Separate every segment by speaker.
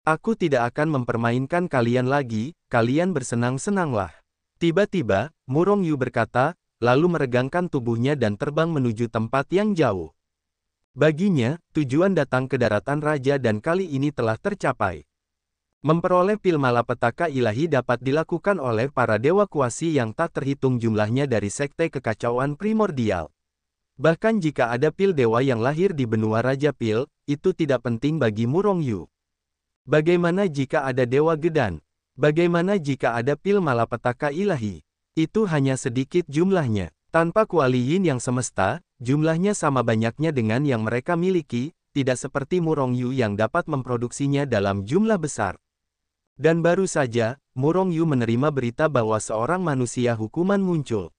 Speaker 1: Aku tidak akan mempermainkan kalian lagi, kalian bersenang-senanglah. Tiba-tiba, Murong Yu berkata, lalu meregangkan tubuhnya dan terbang menuju tempat yang jauh. Baginya, tujuan datang ke daratan raja dan kali ini telah tercapai. Memperoleh pil malapetaka ilahi dapat dilakukan oleh para dewa kuasi yang tak terhitung jumlahnya dari sekte kekacauan primordial. Bahkan jika ada pil dewa yang lahir di benua Raja Pil, itu tidak penting bagi Murong Yu. Bagaimana jika ada dewa Gedan? Bagaimana jika ada pil malapetaka ilahi? Itu hanya sedikit jumlahnya. Tanpa kuali yin yang semesta, jumlahnya sama banyaknya dengan yang mereka miliki, tidak seperti Murong Yu yang dapat memproduksinya dalam jumlah besar. Dan baru saja, Murong Yu menerima berita bahwa seorang manusia hukuman muncul.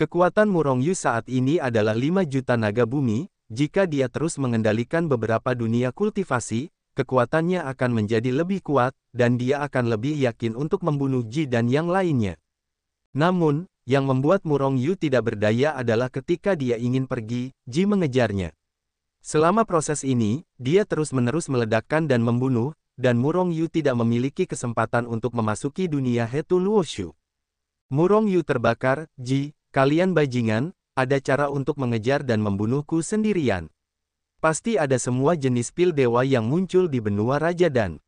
Speaker 1: Kekuatan Murong Yu saat ini adalah 5 juta naga bumi. Jika dia terus mengendalikan beberapa dunia kultivasi, kekuatannya akan menjadi lebih kuat, dan dia akan lebih yakin untuk membunuh Ji dan yang lainnya. Namun, yang membuat Murong Yu tidak berdaya adalah ketika dia ingin pergi, Ji mengejarnya. Selama proses ini, dia terus-menerus meledakkan dan membunuh, dan Murong Yu tidak memiliki kesempatan untuk memasuki dunia Hetu Luoshu. Murong Yu terbakar, Ji, kalian bajingan, ada cara untuk mengejar dan membunuhku sendirian. Pasti ada semua jenis pil dewa yang muncul di benua Raja Dan.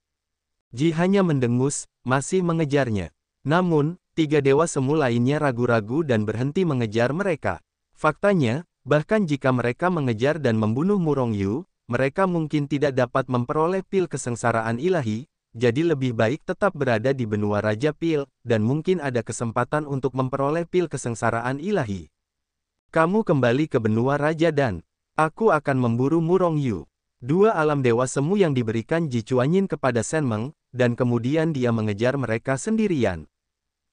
Speaker 1: Ji hanya mendengus, masih mengejarnya. Namun, 3 dewa semu lainnya ragu-ragu dan berhenti mengejar mereka. Faktanya, bahkan jika mereka mengejar dan membunuh Murong Yu, mereka mungkin tidak dapat memperoleh pil kesengsaraan ilahi, jadi lebih baik tetap berada di benua Raja Pil, dan mungkin ada kesempatan untuk memperoleh pil kesengsaraan ilahi. Kamu kembali ke benua Raja Dan. Aku akan memburu Murong Yu. 2 alam dewa semu yang diberikan Ji Chuanyin kepada Shen Meng, dan kemudian dia mengejar mereka sendirian.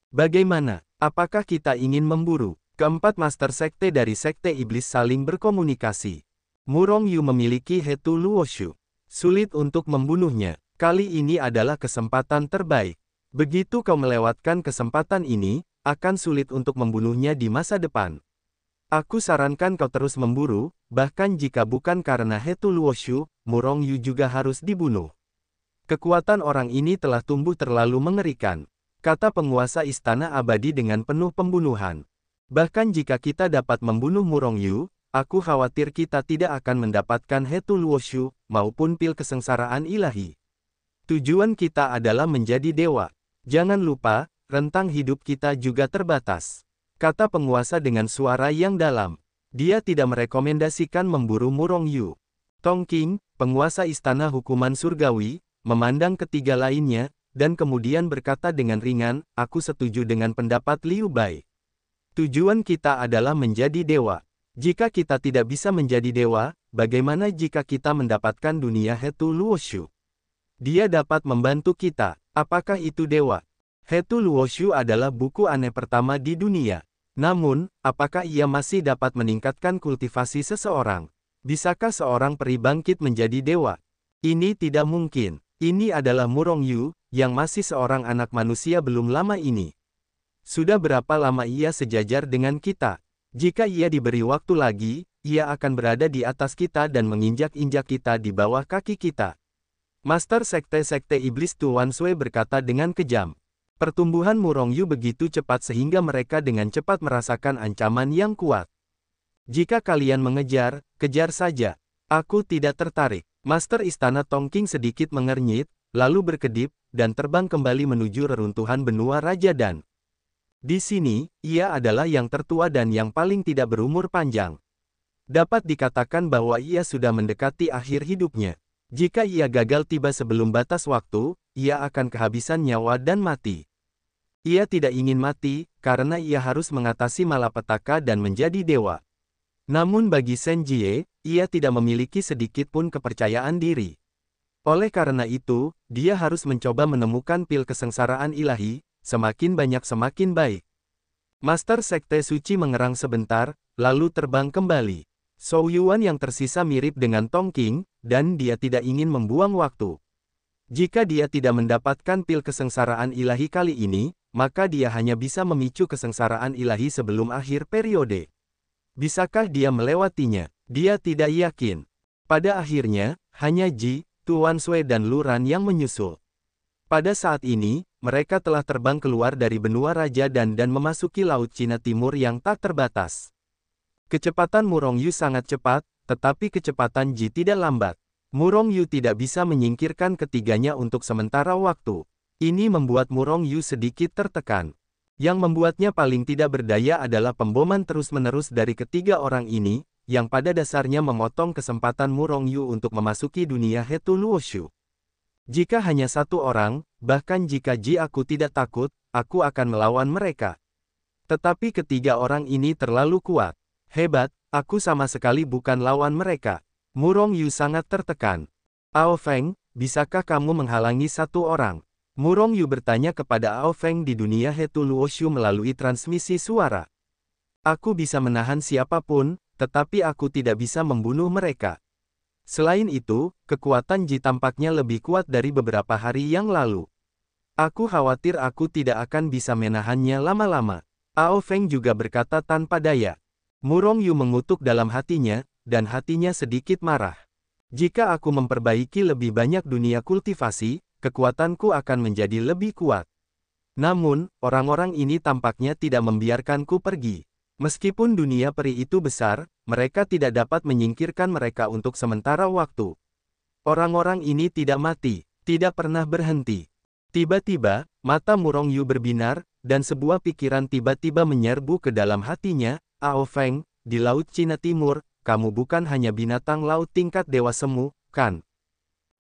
Speaker 1: Bagaimana? Apakah kita ingin memburu? Keempat master sekte dari sekte iblis saling berkomunikasi. Murong Yu memiliki Hetu Luoshu. Sulit untuk membunuhnya. Kali ini adalah kesempatan terbaik. Begitu kau melewatkan kesempatan ini, akan sulit untuk membunuhnya di masa depan. Aku sarankan kau terus memburu, bahkan jika bukan karena Hetu Luoshu, Murong Yu juga harus dibunuh. Kekuatan orang ini telah tumbuh terlalu mengerikan, kata penguasa Istana Abadi dengan penuh pembunuhan. Bahkan jika kita dapat membunuh Murong Yu, aku khawatir kita tidak akan mendapatkan Hetu Luoshu, maupun pil kesengsaraan ilahi. Tujuan kita adalah menjadi dewa. Jangan lupa, rentang hidup kita juga terbatas, kata penguasa dengan suara yang dalam. Dia tidak merekomendasikan memburu Murong Yu. Tong Qing, penguasa Istana Hukuman Surgawi, memandang ketiga lainnya, dan kemudian berkata dengan ringan, aku setuju dengan pendapat Liu Bai. Tujuan kita adalah menjadi dewa. Jika kita tidak bisa menjadi dewa, bagaimana jika kita mendapatkan dunia Hetu Luoshu? Dia dapat membantu kita. Apakah itu dewa? Hetu Luoshu adalah buku aneh pertama di dunia. Namun, apakah ia masih dapat meningkatkan kultivasi seseorang? Bisakah seorang peri bangkit menjadi dewa? Ini tidak mungkin. Ini adalah Murong Yu, yang masih seorang anak manusia belum lama ini. Sudah berapa lama ia sejajar dengan kita? Jika ia diberi waktu lagi, ia akan berada di atas kita dan menginjak-injak kita di bawah kaki kita. Master Sekte-Sekte Iblis Tuan Sui berkata dengan kejam. Pertumbuhan Murong Yu begitu cepat sehingga mereka dengan cepat merasakan ancaman yang kuat. Jika kalian mengejar, kejar saja. Aku tidak tertarik. Master Istana Tongking sedikit mengernyit, lalu berkedip, dan terbang kembali menuju reruntuhan benua Raja Dan. Di sini, ia adalah yang tertua dan yang paling tidak berumur panjang. Dapat dikatakan bahwa ia sudah mendekati akhir hidupnya. Jika ia gagal tiba sebelum batas waktu, ia akan kehabisan nyawa dan mati. Ia tidak ingin mati, karena ia harus mengatasi malapetaka dan menjadi dewa. Namun bagi Shen Jie, ia tidak memiliki sedikit pun kepercayaan diri. Oleh karena itu, dia harus mencoba menemukan pil kesengsaraan ilahi, semakin banyak semakin baik. Master Sekte Suci mengerang sebentar, lalu terbang kembali. Zhou Yuan yang tersisa mirip dengan Tong Qing, dan dia tidak ingin membuang waktu. Jika dia tidak mendapatkan pil kesengsaraan ilahi kali ini, maka dia hanya bisa memicu kesengsaraan ilahi sebelum akhir periode. Bisakah dia melewatinya? Dia tidak yakin. Pada akhirnya, hanya Ji Tuan Sui dan Luran yang menyusul. Pada saat ini, mereka telah terbang keluar dari benua Raja dan memasuki Laut Cina Timur yang tak terbatas. Kecepatan Murong Yu sangat cepat, tetapi kecepatan Ji tidak lambat. Murong Yu tidak bisa menyingkirkan ketiganya untuk sementara waktu. Ini membuat Murong Yu sedikit tertekan. Yang membuatnya paling tidak berdaya adalah pemboman terus-menerus dari ketiga orang ini, yang pada dasarnya memotong kesempatan Murong Yu untuk memasuki dunia Hetu Luoshu. Jika hanya satu orang, bahkan jika Ji aku tidak takut, aku akan melawan mereka. Tetapi ketiga orang ini terlalu kuat. Hebat, aku sama sekali bukan lawan mereka. Murong Yu sangat tertekan. Ao Feng, bisakah kamu menghalangi satu orang? Murong Yu bertanya kepada Ao Feng di dunia Hetu Luoshu melalui transmisi suara. Aku bisa menahan siapapun, tetapi aku tidak bisa membunuh mereka. Selain itu, kekuatan Ji tampaknya lebih kuat dari beberapa hari yang lalu. Aku khawatir aku tidak akan bisa menahannya lama-lama. Ao Feng juga berkata tanpa daya. Murong Yu mengutuk dalam hatinya, dan hatinya sedikit marah. Jika aku memperbaiki lebih banyak dunia kultivasi, kekuatanku akan menjadi lebih kuat. Namun, orang-orang ini tampaknya tidak membiarkanku pergi. Meskipun dunia peri itu besar, mereka tidak dapat menyingkirkan mereka untuk sementara waktu. Orang-orang ini tidak mati, tidak pernah berhenti. Tiba-tiba, mata Murong Yu berbinar, dan sebuah pikiran tiba-tiba menyerbu ke dalam hatinya. Ao Feng, di Laut Cina Timur, kamu bukan hanya binatang laut tingkat dewa semu, kan?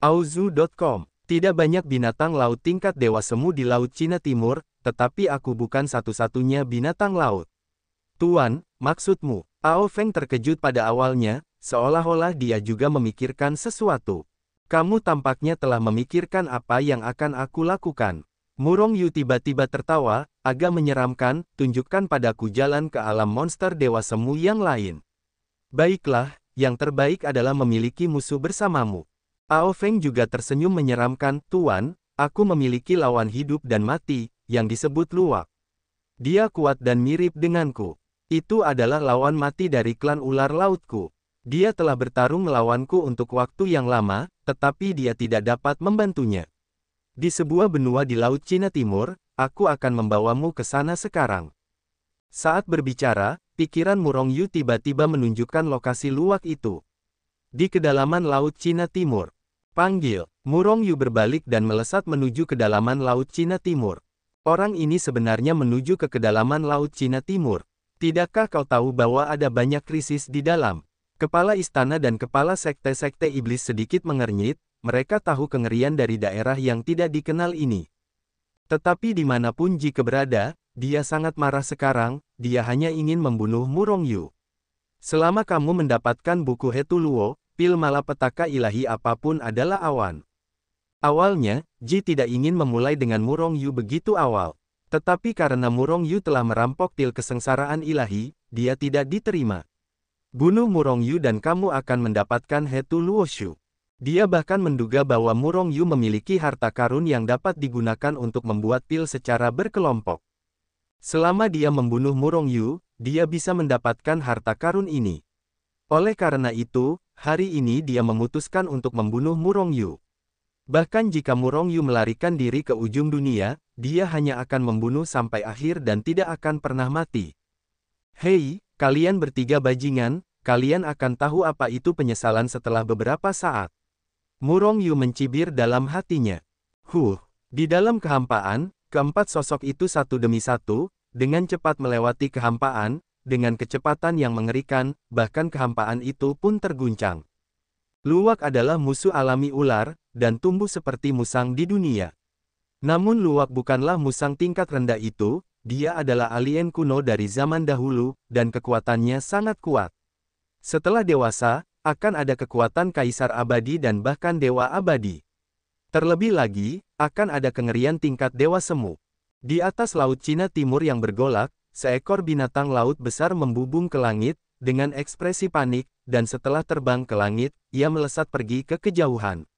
Speaker 1: Aozu.com. Tidak banyak binatang laut tingkat dewa semu di Laut Cina Timur, tetapi aku bukan satu-satunya binatang laut. Tuan, maksudmu? Ao Feng terkejut pada awalnya, seolah-olah dia juga memikirkan sesuatu. Kamu tampaknya telah memikirkan apa yang akan aku lakukan. Murong Yu tiba-tiba tertawa, agak menyeramkan, tunjukkan padaku jalan ke alam monster dewa semu yang lain. Baiklah, yang terbaik adalah memiliki musuh bersamamu. Ao Feng juga tersenyum menyeramkan, Tuan, aku memiliki lawan hidup dan mati, yang disebut Luwak. Dia kuat dan mirip denganku. Itu adalah lawan mati dari klan ular lautku. Dia telah bertarung melawanku untuk waktu yang lama, tetapi dia tidak dapat membantunya. Di sebuah benua di Laut Cina Timur, aku akan membawamu ke sana sekarang. Saat berbicara, pikiran Murong Yu tiba-tiba menunjukkan lokasi Luwak itu. Di kedalaman Laut Cina Timur. Panggil. Murong Yu berbalik dan melesat menuju kedalaman Laut Cina Timur. Orang ini sebenarnya menuju ke kedalaman Laut Cina Timur. Tidakkah kau tahu bahwa ada banyak krisis di dalam? Kepala istana dan kepala sekte-sekte iblis sedikit mengernyit, mereka tahu kengerian dari daerah yang tidak dikenal ini. Tetapi dimanapun Ji berada, dia sangat marah sekarang, dia hanya ingin membunuh Murong Yu. Selama kamu mendapatkan buku Hetu Luo, pil malapetaka ilahi apapun adalah awan. Awalnya, Ji tidak ingin memulai dengan Murong Yu begitu awal. Tetapi karena Murong Yu telah merampok pil kesengsaraan ilahi, dia tidak diterima. Bunuh Murong Yu dan kamu akan mendapatkan Hetu Luoshu. Dia bahkan menduga bahwa Murong Yu memiliki harta karun yang dapat digunakan untuk membuat pil secara berkelompok. Selama dia membunuh Murong Yu, dia bisa mendapatkan harta karun ini. Oleh karena itu, hari ini dia memutuskan untuk membunuh Murong Yu. Bahkan jika Murong Yu melarikan diri ke ujung dunia, dia hanya akan membunuh sampai akhir dan tidak akan pernah mati. Hei, kalian bertiga bajingan, kalian akan tahu apa itu penyesalan setelah beberapa saat. Murong Yu mencibir dalam hatinya. Di dalam kehampaan, keempat sosok itu satu demi satu, dengan cepat melewati kehampaan, dengan kecepatan yang mengerikan, bahkan kehampaan itu pun terguncang. Luwak adalah musuh alami ular, dan tumbuh seperti musang di dunia. Namun Luwak bukanlah musang tingkat rendah itu, dia adalah alien kuno dari zaman dahulu, dan kekuatannya sangat kuat. Setelah dewasa, akan ada kekuatan kaisar abadi dan bahkan dewa abadi. Terlebih lagi, akan ada kengerian tingkat dewa semu. Di atas Laut Cina Timur yang bergolak, seekor binatang laut besar membubung ke langit, dengan ekspresi panik, dan setelah terbang ke langit, ia melesat pergi ke kejauhan.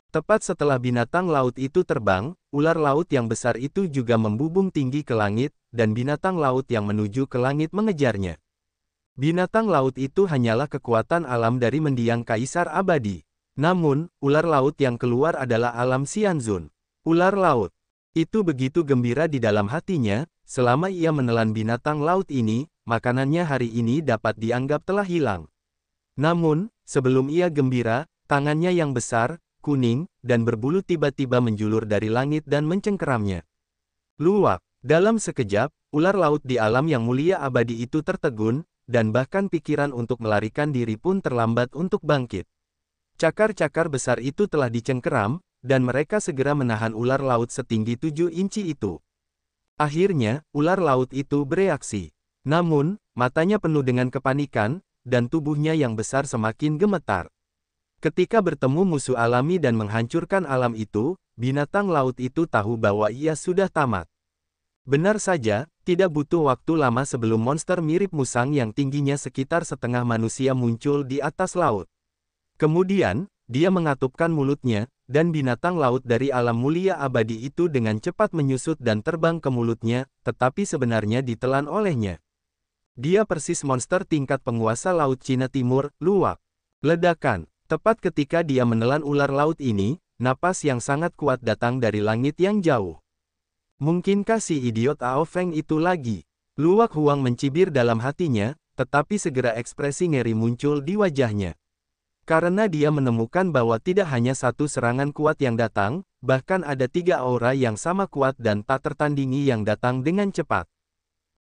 Speaker 1: Tepat setelah binatang laut itu terbang, ular laut yang besar itu juga membubung tinggi ke langit, dan binatang laut yang menuju ke langit mengejarnya. Binatang laut itu hanyalah kekuatan alam dari mendiang kaisar abadi. Namun, ular laut yang keluar adalah alam Xianzun. Ular laut. Itu begitu gembira di dalam hatinya, selama ia menelan binatang laut ini, makanannya hari ini dapat dianggap telah hilang. Namun, sebelum ia gembira, tangannya yang besar, kuning, dan berbulu tiba-tiba menjulur dari langit dan mencengkeramnya. Luwak. Dalam sekejap, ular laut di alam yang mulia abadi itu tertegun, dan bahkan pikiran untuk melarikan diri pun terlambat untuk bangkit. Cakar-cakar besar itu telah dicengkeram, dan mereka segera menahan ular laut setinggi 7 inci itu. Akhirnya, ular laut itu bereaksi. Namun, matanya penuh dengan kepanikan, dan tubuhnya yang besar semakin gemetar. Ketika bertemu musuh alami dan menghancurkan alam itu, binatang laut itu tahu bahwa ia sudah tamat. Benar saja, tidak butuh waktu lama sebelum monster mirip musang yang tingginya sekitar setengah manusia muncul di atas laut. Kemudian, dia mengatupkan mulutnya, dan binatang laut dari alam mulia abadi itu dengan cepat menyusut dan terbang ke mulutnya, tetapi sebenarnya ditelan olehnya. Dia persis monster tingkat penguasa laut Cina Timur, Luwak. Ledakan. Tepat ketika dia menelan ular laut ini, napas yang sangat kuat datang dari langit yang jauh. Mungkinkah si idiot Ao Feng itu lagi? Luwak Huang mencibir dalam hatinya, tetapi segera ekspresi ngeri muncul di wajahnya. Karena dia menemukan bahwa tidak hanya satu serangan kuat yang datang, bahkan ada 3 aura yang sama kuat dan tak tertandingi yang datang dengan cepat.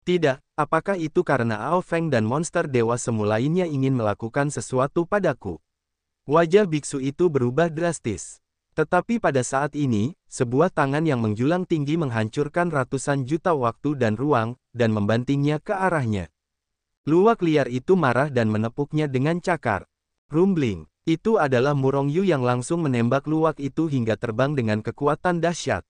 Speaker 1: Tidak, apakah itu karena Ao Feng dan monster dewa semu lainnya ingin melakukan sesuatu padaku? Wajah biksu itu berubah drastis. Tetapi pada saat ini, sebuah tangan yang menjulang tinggi menghancurkan ratusan juta waktu dan ruang, dan membantingnya ke arahnya. Luwak liar itu marah dan menepuknya dengan cakar. Rumbling. Itu adalah Murong Yu yang langsung menembak luwak itu hingga terbang dengan kekuatan dahsyat.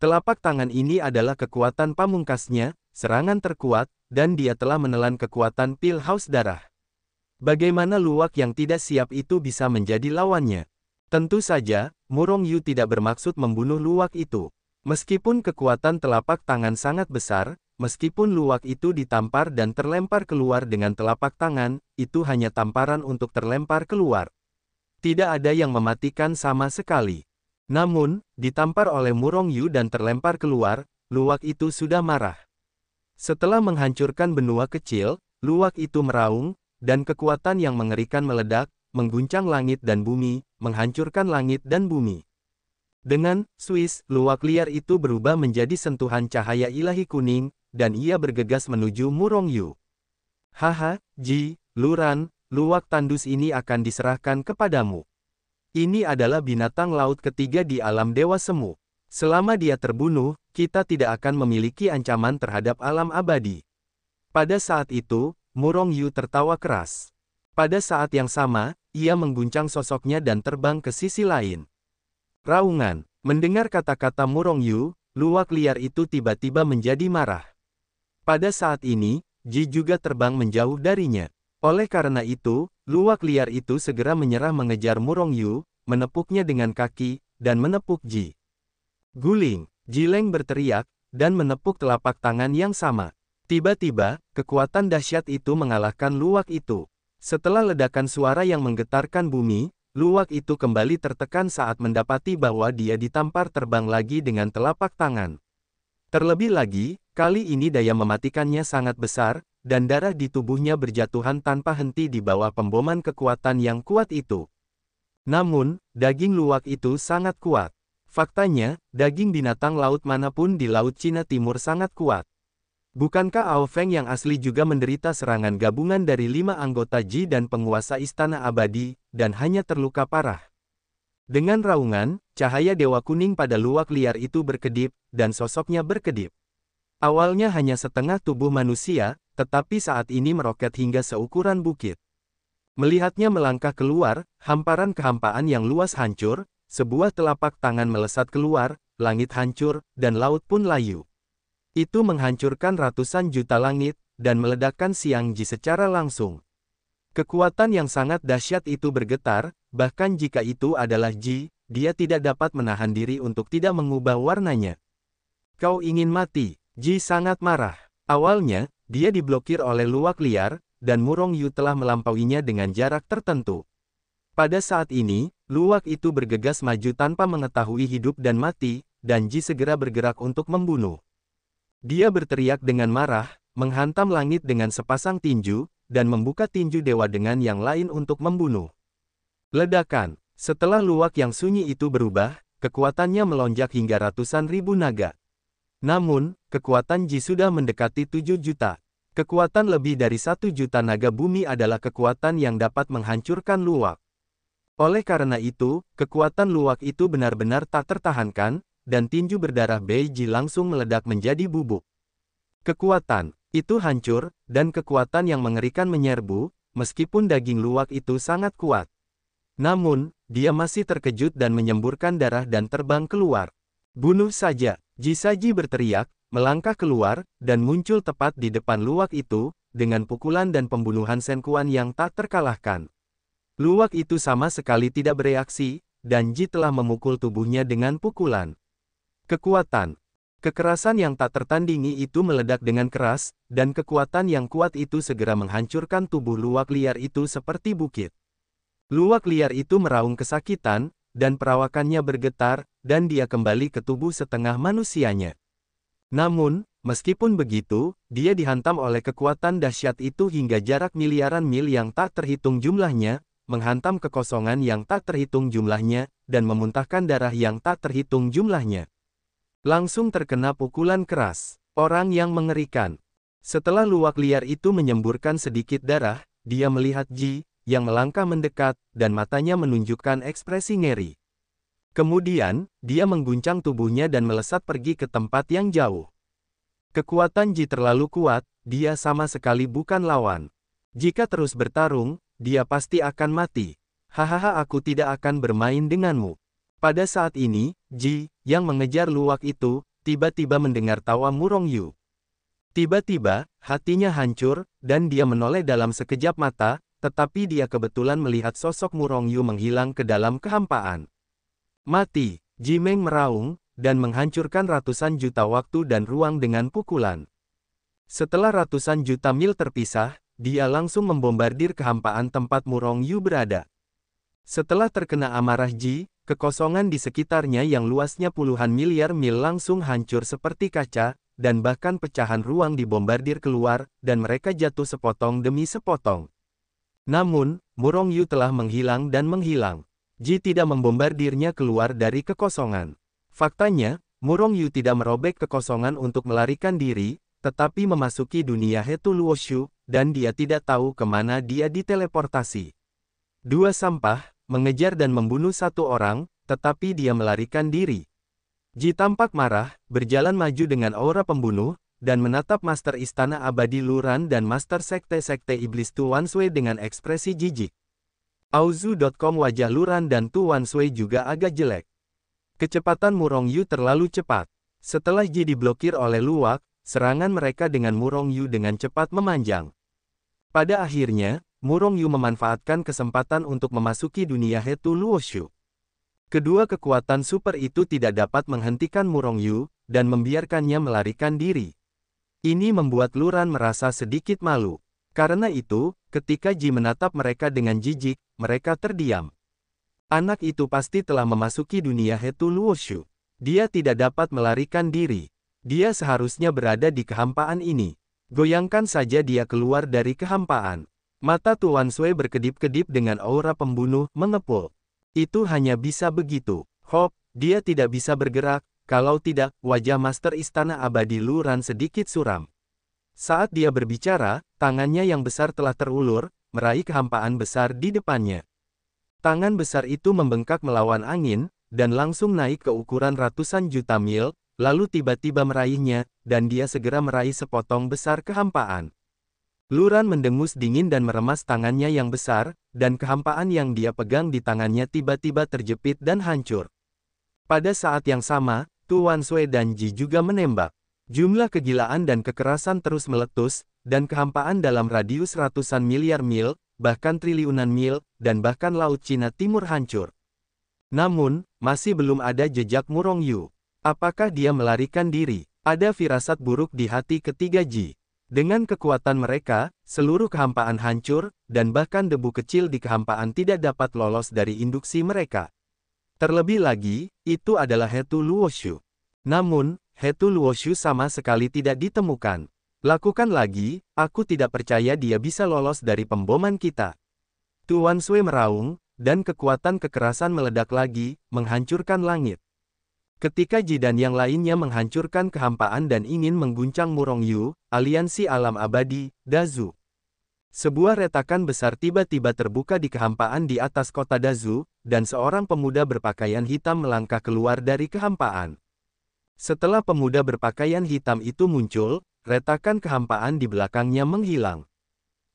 Speaker 1: Telapak tangan ini adalah kekuatan pamungkasnya, serangan terkuat, dan dia telah menelan kekuatan pil haus darah. Bagaimana luwak yang tidak siap itu bisa menjadi lawannya? Tentu saja, Murong Yu tidak bermaksud membunuh luwak itu. Meskipun kekuatan telapak tangan sangat besar, meskipun luwak itu ditampar dan terlempar keluar dengan telapak tangan, itu hanya tamparan untuk terlempar keluar. Tidak ada yang mematikan sama sekali. Namun, ditampar oleh Murong Yu dan terlempar keluar, luwak itu sudah marah. Setelah menghancurkan benua kecil, luwak itu meraung, dan kekuatan yang mengerikan meledak, mengguncang langit dan bumi, menghancurkan langit dan bumi. Dengan Swiss, luwak liar itu berubah menjadi sentuhan cahaya ilahi kuning, dan ia bergegas menuju Murong Yu. Haha, Ji, Luran, luwak tandus ini akan diserahkan kepadamu. Ini adalah binatang laut ketiga di alam dewa semu. Selama dia terbunuh, kita tidak akan memiliki ancaman terhadap alam abadi. Pada saat itu, Murong Yu tertawa keras. Pada saat yang sama, ia mengguncang sosoknya dan terbang ke sisi lain. Raungan. Mendengar kata-kata Murong Yu, luwak liar itu tiba-tiba menjadi marah. Pada saat ini, Ji juga terbang menjauh darinya. Oleh karena itu, luwak liar itu segera menyerah mengejar Murong Yu, menepuknya dengan kaki, dan menepuk Ji. Guling. Jileng berteriak, dan menepuk telapak tangan yang sama. Tiba-tiba, kekuatan dahsyat itu mengalahkan luwak itu. Setelah ledakan suara yang menggetarkan bumi, luwak itu kembali tertekan saat mendapati bahwa dia ditampar terbang lagi dengan telapak tangan. Terlebih lagi, kali ini daya mematikannya sangat besar, dan darah di tubuhnya berjatuhan tanpa henti di bawah pemboman kekuatan yang kuat itu. Namun, daging luwak itu sangat kuat. Faktanya, daging binatang laut manapun di Laut Cina Timur sangat kuat. Bukankah Ao Feng yang asli juga menderita serangan gabungan dari 5 anggota Ji dan penguasa Istana Abadi, dan hanya terluka parah? Dengan raungan, cahaya dewa kuning pada luwak liar itu berkedip, dan sosoknya berkedip. Awalnya hanya setengah tubuh manusia, tetapi saat ini meroket hingga seukuran bukit. Melihatnya melangkah keluar, hamparan kehampaan yang luas hancur, sebuah telapak tangan melesat keluar, langit hancur, dan laut pun layu. Itu menghancurkan ratusan juta langit, dan meledakkan Siang Ji secara langsung. Kekuatan yang sangat dahsyat itu bergetar, bahkan jika itu adalah Ji, dia tidak dapat menahan diri untuk tidak mengubah warnanya. Kau ingin mati? Ji sangat marah. Awalnya, dia diblokir oleh luwak liar, dan Murong Yu telah melampauinya dengan jarak tertentu. Pada saat ini, Luwak itu bergegas maju tanpa mengetahui hidup dan mati, dan Ji segera bergerak untuk membunuh. Dia berteriak dengan marah, menghantam langit dengan sepasang tinju, dan membuka tinju dewa dengan yang lain untuk membunuh. Ledakan. Setelah luwak yang sunyi itu berubah, kekuatannya melonjak hingga ratusan ribu naga. Namun, kekuatan Ji sudah mendekati 7 juta. Kekuatan lebih dari 1 juta naga bumi adalah kekuatan yang dapat menghancurkan luwak. Oleh karena itu, kekuatan luwak itu benar-benar tak tertahankan, dan tinju berdarah Beiji langsung meledak menjadi bubuk. Kekuatan itu hancur, dan kekuatan yang mengerikan menyerbu, meskipun daging luwak itu sangat kuat. Namun, dia masih terkejut dan menyemburkan darah dan terbang keluar. Bunuh saja, Ji Saji berteriak, melangkah keluar, dan muncul tepat di depan luwak itu, dengan pukulan dan pembunuhan Shen Quan yang tak terkalahkan. Luwak itu sama sekali tidak bereaksi, dan Ji telah memukul tubuhnya dengan pukulan. Kekuatan. Kekerasan yang tak tertandingi itu meledak dengan keras, dan kekuatan yang kuat itu segera menghancurkan tubuh luwak liar itu seperti bukit. Luwak liar itu meraung kesakitan, dan perawakannya bergetar, dan dia kembali ke tubuh setengah manusianya. Namun, meskipun begitu, dia dihantam oleh kekuatan dahsyat itu hingga jarak miliaran mil yang tak terhitung jumlahnya, menghantam kekosongan yang tak terhitung jumlahnya, dan memuntahkan darah yang tak terhitung jumlahnya. Langsung terkena pukulan keras. Orang yang mengerikan. Setelah luwak liar itu menyemburkan sedikit darah, dia melihat Ji, yang melangkah mendekat, dan matanya menunjukkan ekspresi ngeri. Kemudian, dia mengguncang tubuhnya dan melesat pergi ke tempat yang jauh. Kekuatan Ji terlalu kuat, dia sama sekali bukan lawan. Jika terus bertarung, dia pasti akan mati. Hahaha, aku tidak akan bermain denganmu. Pada saat ini, Ji, yang mengejar luwak itu, tiba-tiba mendengar tawa Murong Yu. Tiba-tiba, hatinya hancur, dan dia menoleh dalam sekejap mata, tetapi dia kebetulan melihat sosok Murong Yu menghilang ke dalam kehampaan. Mati, Ji Meng meraung, dan menghancurkan ratusan juta waktu dan ruang dengan pukulan. Setelah ratusan juta mil terpisah, dia langsung membombardir kehampaan tempat Murong Yu berada. Setelah terkena amarah Ji, kekosongan di sekitarnya yang luasnya puluhan miliar mil langsung hancur seperti kaca, dan bahkan pecahan ruang dibombardir keluar, dan mereka jatuh sepotong demi sepotong. Namun, Murong Yu telah menghilang dan menghilang. Ji tidak membombardirnya keluar dari kekosongan. Faktanya, Murong Yu tidak merobek kekosongan untuk melarikan diri, tetapi memasuki dunia Hetu Luoshu, dan dia tidak tahu kemana dia diteleportasi. Dua sampah, mengejar dan membunuh satu orang, tetapi dia melarikan diri. Ji tampak marah, berjalan maju dengan aura pembunuh, dan menatap Master Istana Abadi Luran dan Master Sekte-Sekte Iblis Tu Wanshui dengan ekspresi jijik. Auzu.com. Wajah Luran dan Tu Wanshui juga agak jelek. Kecepatan Murong Yu terlalu cepat. Setelah Ji diblokir oleh luwak, serangan mereka dengan Murong Yu dengan cepat memanjang. Pada akhirnya, Murong Yu memanfaatkan kesempatan untuk memasuki dunia Hetu Luoshu. Kedua kekuatan super itu tidak dapat menghentikan Murong Yu, dan membiarkannya melarikan diri. Ini membuat Luran merasa sedikit malu. Karena itu, ketika Ji menatap mereka dengan jijik, mereka terdiam. Anak itu pasti telah memasuki dunia Hetu Luoshu. Dia tidak dapat melarikan diri. Dia seharusnya berada di kehampaan ini. Goyangkan saja dia keluar dari kehampaan. Mata Tu Wanshui berkedip-kedip dengan aura pembunuh, mengepul. Itu hanya bisa begitu. Hop, dia tidak bisa bergerak. Kalau tidak, wajah Master Istana Abadi Luran sedikit suram. Saat dia berbicara, tangannya yang besar telah terulur, meraih kehampaan besar di depannya. Tangan besar itu membengkak melawan angin, dan langsung naik ke ukuran ratusan juta mil, lalu tiba-tiba meraihnya, dan dia segera meraih sepotong besar kehampaan. Luran mendengus dingin dan meremas tangannya yang besar, dan kehampaan yang dia pegang di tangannya tiba-tiba terjepit dan hancur. Pada saat yang sama, Tu Wanshui dan Ji juga menembak. Jumlah kegilaan dan kekerasan terus meletus, dan kehampaan dalam radius ratusan miliar mil, bahkan triliunan mil, dan bahkan Laut Cina Timur hancur. Namun, masih belum ada jejak Murong Yu. Apakah dia melarikan diri? Ada firasat buruk di hati ketiga Ji. Dengan kekuatan mereka, seluruh kehampaan hancur, dan bahkan debu kecil di kehampaan tidak dapat lolos dari induksi mereka. Terlebih lagi, itu adalah Hetu Luoshu. Namun, Hetu Luoshu sama sekali tidak ditemukan. Lakukan lagi, aku tidak percaya dia bisa lolos dari pemboman kita. Tuan Sui meraung, dan kekuatan kekerasan meledak lagi, menghancurkan langit. Ketika Ji dan yang lainnya menghancurkan kehampaan dan ingin mengguncang Murong Yu, aliansi alam abadi, Dazu. Sebuah retakan besar tiba-tiba terbuka di kehampaan di atas kota Dazu, dan seorang pemuda berpakaian hitam melangkah keluar dari kehampaan. Setelah pemuda berpakaian hitam itu muncul, retakan kehampaan di belakangnya menghilang.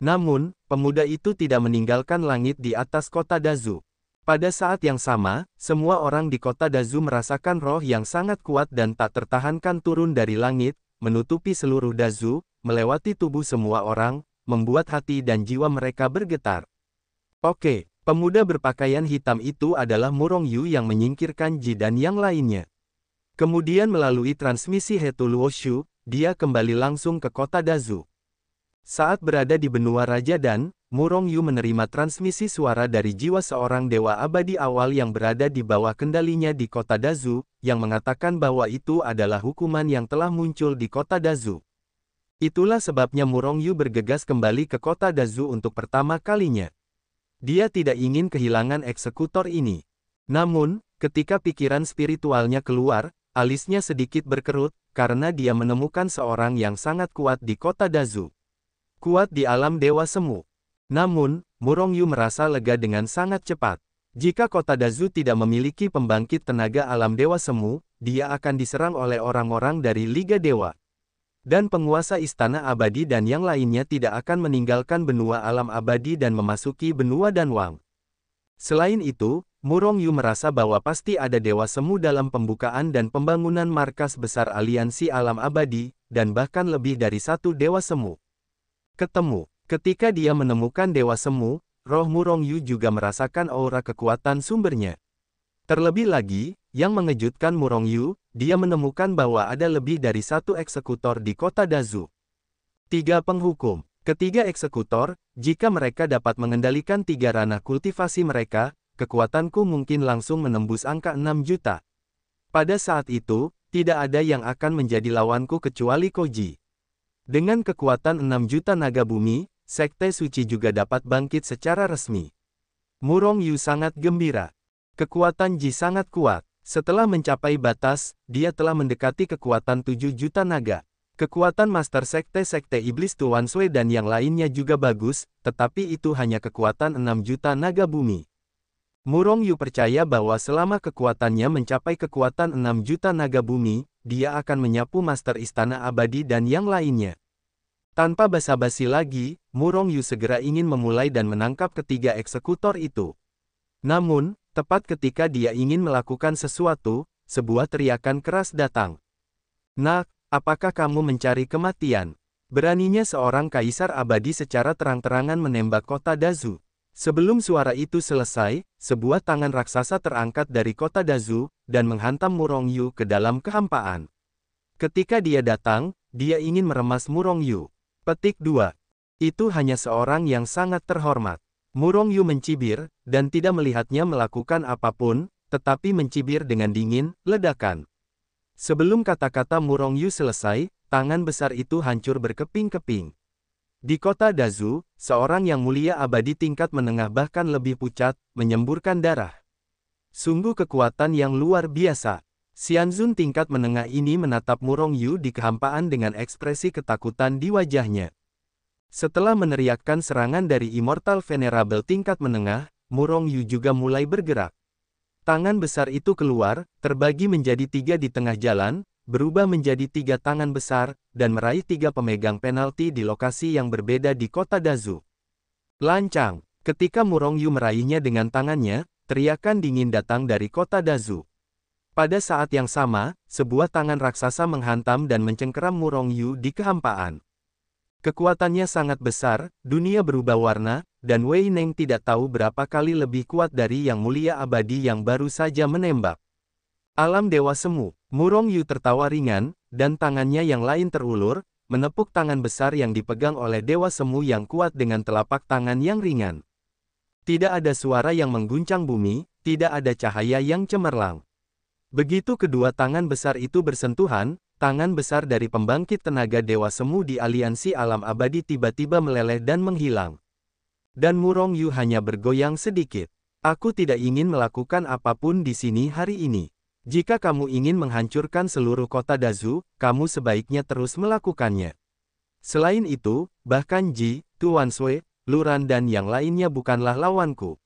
Speaker 1: Namun, pemuda itu tidak meninggalkan langit di atas kota Dazu. Pada saat yang sama, semua orang di kota Dazu merasakan roh yang sangat kuat dan tak tertahankan turun dari langit, menutupi seluruh Dazu, melewati tubuh semua orang, membuat hati dan jiwa mereka bergetar. Oke, pemuda berpakaian hitam itu adalah Murong Yu yang menyingkirkan Ji dan yang lainnya. Kemudian melalui transmisi Hetu Luoshu, dia kembali langsung ke kota Dazu. Saat berada di benua Raja Dan, Murong Yu menerima transmisi suara dari jiwa seorang dewa abadi awal yang berada di bawah kendalinya di kota Dazu, yang mengatakan bahwa itu adalah hukuman yang telah muncul di kota Dazu. Itulah sebabnya Murong Yu bergegas kembali ke kota Dazu untuk pertama kalinya. Dia tidak ingin kehilangan eksekutor ini. Namun, ketika pikiran spiritualnya keluar, alisnya sedikit berkerut, karena dia menemukan seorang yang sangat kuat di kota Dazu. Kuat di alam dewa semu. Namun, Murong Yu merasa lega dengan sangat cepat. Jika kota Dazu tidak memiliki pembangkit tenaga alam dewa semu, dia akan diserang oleh orang-orang dari Liga Dewa. Dan penguasa Istana Abadi dan yang lainnya tidak akan meninggalkan benua alam abadi dan memasuki benua Danwang. Selain itu, Murong Yu merasa bahwa pasti ada dewa semu dalam pembukaan dan pembangunan markas besar aliansi alam abadi, dan bahkan lebih dari satu dewa semu. Ketika dia menemukan dewa semu, roh Murong Yu juga merasakan aura kekuatan sumbernya. Terlebih lagi, yang mengejutkan Murong Yu, dia menemukan bahwa ada lebih dari satu eksekutor di kota Dazu. 3 penghukum. Ketiga eksekutor, jika mereka dapat mengendalikan 3 ranah kultivasi mereka, kekuatanku mungkin langsung menembus angka 6 juta. Pada saat itu, tidak ada yang akan menjadi lawanku kecuali Koji. Dengan kekuatan 6 juta naga bumi, Sekte Suci juga dapat bangkit secara resmi. Murong Yu sangat gembira. Kekuatan Ji sangat kuat. Setelah mencapai batas, dia telah mendekati kekuatan 7 juta naga. Kekuatan Master Sekte-Sekte Iblis Tuan Sui dan yang lainnya juga bagus, tetapi itu hanya kekuatan 6 juta naga bumi. Murong Yu percaya bahwa selama kekuatannya mencapai kekuatan 6 juta naga bumi, dia akan menyapu Master Istana Abadi dan yang lainnya. Tanpa basa-basi lagi, Murong Yu segera ingin memulai dan menangkap ketiga eksekutor itu. Namun, tepat ketika dia ingin melakukan sesuatu, sebuah teriakan keras datang. "Nak, apakah kamu mencari kematian?" Beraninya seorang kaisar abadi secara terang-terangan menembak kota Dazu. Sebelum suara itu selesai, sebuah tangan raksasa terangkat dari kota Dazu, dan menghantam Murong Yu ke dalam kehampaan. Ketika dia datang, dia ingin meremas Murong Yu. Petik 2. Itu hanya seorang yang sangat terhormat. Murong Yu mencibir, dan tidak melihatnya melakukan apapun, tetapi mencibir dengan dingin, ledakan. Sebelum kata-kata Murong Yu selesai, tangan besar itu hancur berkeping-keping. Di kota Dazu, seorang yang mulia abadi tingkat menengah bahkan lebih pucat, menyemburkan darah. Sungguh kekuatan yang luar biasa. Xianzun tingkat menengah ini menatap Murong Yu di kehampaan dengan ekspresi ketakutan di wajahnya. Setelah meneriakkan serangan dari Immortal Venerable tingkat menengah, Murong Yu juga mulai bergerak. Tangan besar itu keluar, terbagi menjadi 3 di tengah jalan, berubah menjadi 3 tangan besar, dan meraih 3 pemegang penalti di lokasi yang berbeda di kota Dazu. Lancang. Ketika Murong Yu meraihnya dengan tangannya, teriakan dingin datang dari kota Dazu. Pada saat yang sama, sebuah tangan raksasa menghantam dan mencengkeram Murong Yu di kehampaan. Kekuatannya sangat besar, dunia berubah warna, dan Wei Neng tidak tahu berapa kali lebih kuat dari yang mulia abadi yang baru saja menembak. Alam dewa semu. Murong Yu tertawa ringan, dan tangannya yang lain terulur, menepuk tangan besar yang dipegang oleh Dewa Semu yang kuat dengan telapak tangan yang ringan. Tidak ada suara yang mengguncang bumi, tidak ada cahaya yang cemerlang. Begitu kedua tangan besar itu bersentuhan, tangan besar dari pembangkit tenaga Dewa Semu di aliansi alam abadi tiba-tiba meleleh dan menghilang. Dan Murong Yu hanya bergoyang sedikit. Aku tidak ingin melakukan apapun di sini hari ini. Jika kamu ingin menghancurkan seluruh kota Dazu, kamu sebaiknya terus melakukannya. Selain itu, bahkan Ji, Tuan Sui, Luran dan yang lainnya bukanlah lawanku.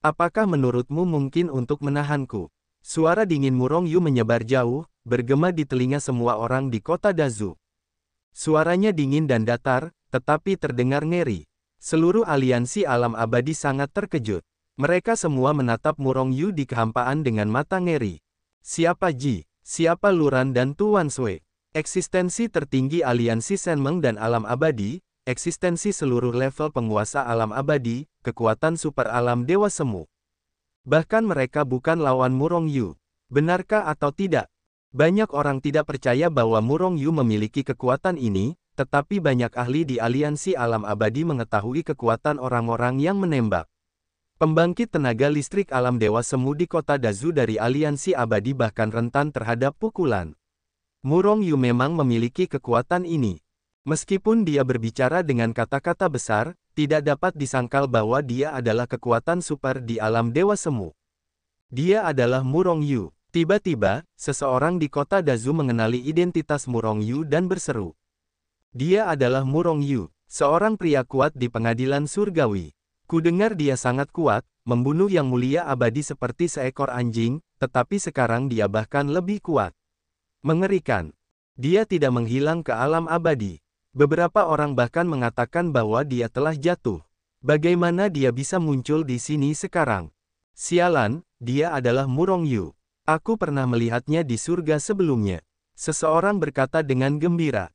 Speaker 1: Apakah menurutmu mungkin untuk menahanku? Suara dingin Murong Yu menyebar jauh, bergema di telinga semua orang di kota Dazu. Suaranya dingin dan datar, tetapi terdengar ngeri. Seluruh aliansi alam abadi sangat terkejut. Mereka semua menatap Murong Yu di kehampaan dengan mata ngeri. Siapa Ji? Siapa Luran dan Tuan Sui? Eksistensi tertinggi aliansi Senmeng dan alam abadi, eksistensi seluruh level penguasa alam abadi, kekuatan super alam Dewa Semu. Bahkan mereka bukan lawan Murong Yu. Benarkah atau tidak? Banyak orang tidak percaya bahwa Murong Yu memiliki kekuatan ini, tetapi banyak ahli di aliansi alam abadi mengetahui kekuatan orang-orang yang menembak. Pembangkit tenaga listrik alam Dewa Semu di kota Dazu dari aliansi abadi bahkan rentan terhadap pukulan. Murong Yu memang memiliki kekuatan ini. Meskipun dia berbicara dengan kata-kata besar, tidak dapat disangkal bahwa dia adalah kekuatan super di alam Dewa Semu. Dia adalah Murong Yu. Tiba-tiba, seseorang di kota Dazu mengenali identitas Murong Yu dan berseru. Dia adalah Murong Yu, seorang pria kuat di pengadilan surgawi. Kudengar dia sangat kuat, membunuh yang mulia abadi seperti seekor anjing, tetapi sekarang dia bahkan lebih kuat. Mengerikan. Dia tidak menghilang ke alam abadi. Beberapa orang bahkan mengatakan bahwa dia telah jatuh. Bagaimana dia bisa muncul di sini sekarang? Sialan, dia adalah Murong Yu. Aku pernah melihatnya di surga sebelumnya. Seseorang berkata dengan gembira.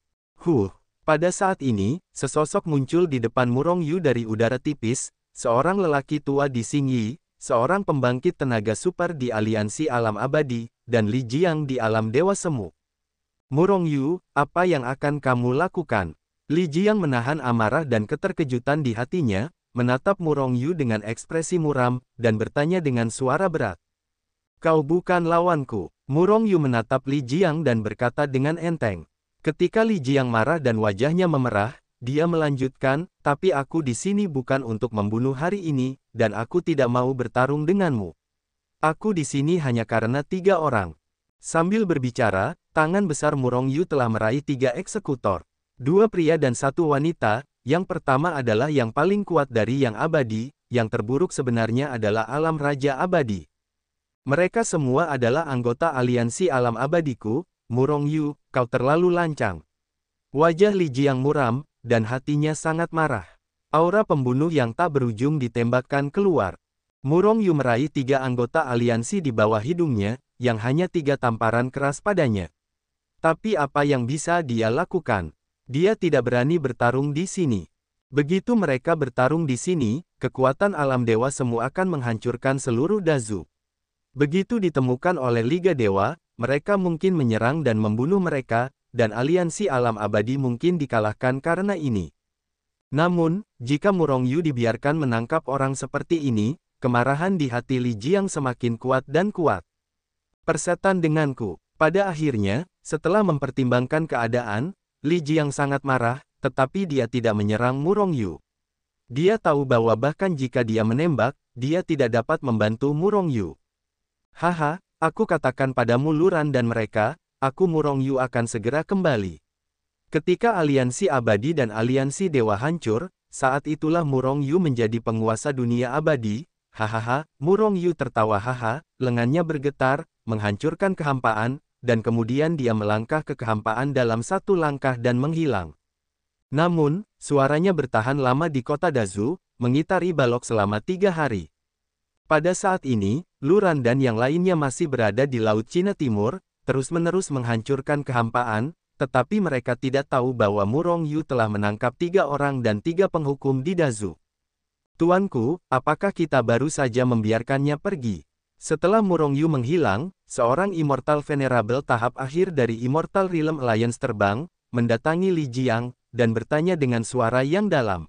Speaker 1: Pada saat ini, sesosok muncul di depan Murong Yu dari udara tipis. Seorang lelaki tua di Xingyi, seorang pembangkit tenaga super di aliansi alam abadi, dan Li Jiang di alam Dewa Semu. Murong Yu, apa yang akan kamu lakukan? Li Jiang menahan amarah dan keterkejutan di hatinya, menatap Murong Yu dengan ekspresi muram, dan bertanya dengan suara berat. Kau bukan lawanku. Murong Yu menatap Li Jiang dan berkata dengan enteng. Ketika Li Jiang marah dan wajahnya memerah, dia melanjutkan, tapi aku di sini bukan untuk membunuh hari ini, dan aku tidak mau bertarung denganmu. Aku di sini hanya karena 3 orang. Sambil berbicara, tangan besar Murong Yu telah meraih 3 eksekutor. 2 pria dan 1 wanita, yang pertama adalah yang paling kuat dari yang abadi, yang terburuk sebenarnya adalah alam raja abadi. Mereka semua adalah anggota aliansi alam abadiku. Murong Yu, kau terlalu lancang. Wajah Li Jiang muram, dan hatinya sangat marah. Aura pembunuh yang tak berujung ditembakkan keluar. Murong Yu meraih 3 anggota aliansi di bawah hidungnya, yang hanya 3 tamparan keras padanya. Tapi apa yang bisa dia lakukan? Dia tidak berani bertarung di sini. Begitu mereka bertarung di sini, kekuatan alam Dewa Semu akan menghancurkan seluruh Dazu. Begitu ditemukan oleh Liga Dewa, mereka mungkin menyerang dan membunuh mereka, dan aliansi alam abadi mungkin dikalahkan karena ini. Namun, jika Murong Yu dibiarkan menangkap orang seperti ini, kemarahan di hati Li Jiang semakin kuat dan kuat. Persetan denganku. Pada akhirnya, setelah mempertimbangkan keadaan, Li Jiang sangat marah, tetapi dia tidak menyerang Murong Yu. Dia tahu bahwa bahkan jika dia menembak, dia tidak dapat membantu Murong Yu. Haha, aku katakan padamu Luran dan mereka, aku Murong Yu akan segera kembali. Ketika aliansi abadi dan aliansi dewa hancur, saat itulah Murong Yu menjadi penguasa dunia abadi. Hahaha, Murong Yu tertawa haha, lengannya bergetar, menghancurkan kehampaan, dan kemudian dia melangkah ke kehampaan dalam 1 langkah dan menghilang. Namun, suaranya bertahan lama di kota Dazu, mengitari balok selama 3 hari. Pada saat ini, Luran dan yang lainnya masih berada di Laut Cina Timur, terus-menerus menghancurkan kehampaan, tetapi mereka tidak tahu bahwa Murong Yu telah menangkap 3 orang dan 3 penghukum di Dazu. Tuanku, apakah kita baru saja membiarkannya pergi? Setelah Murong Yu menghilang, seorang Immortal Venerable tahap akhir dari Immortal Realm Alliance terbang, mendatangi Li Jiang, dan bertanya dengan suara yang dalam.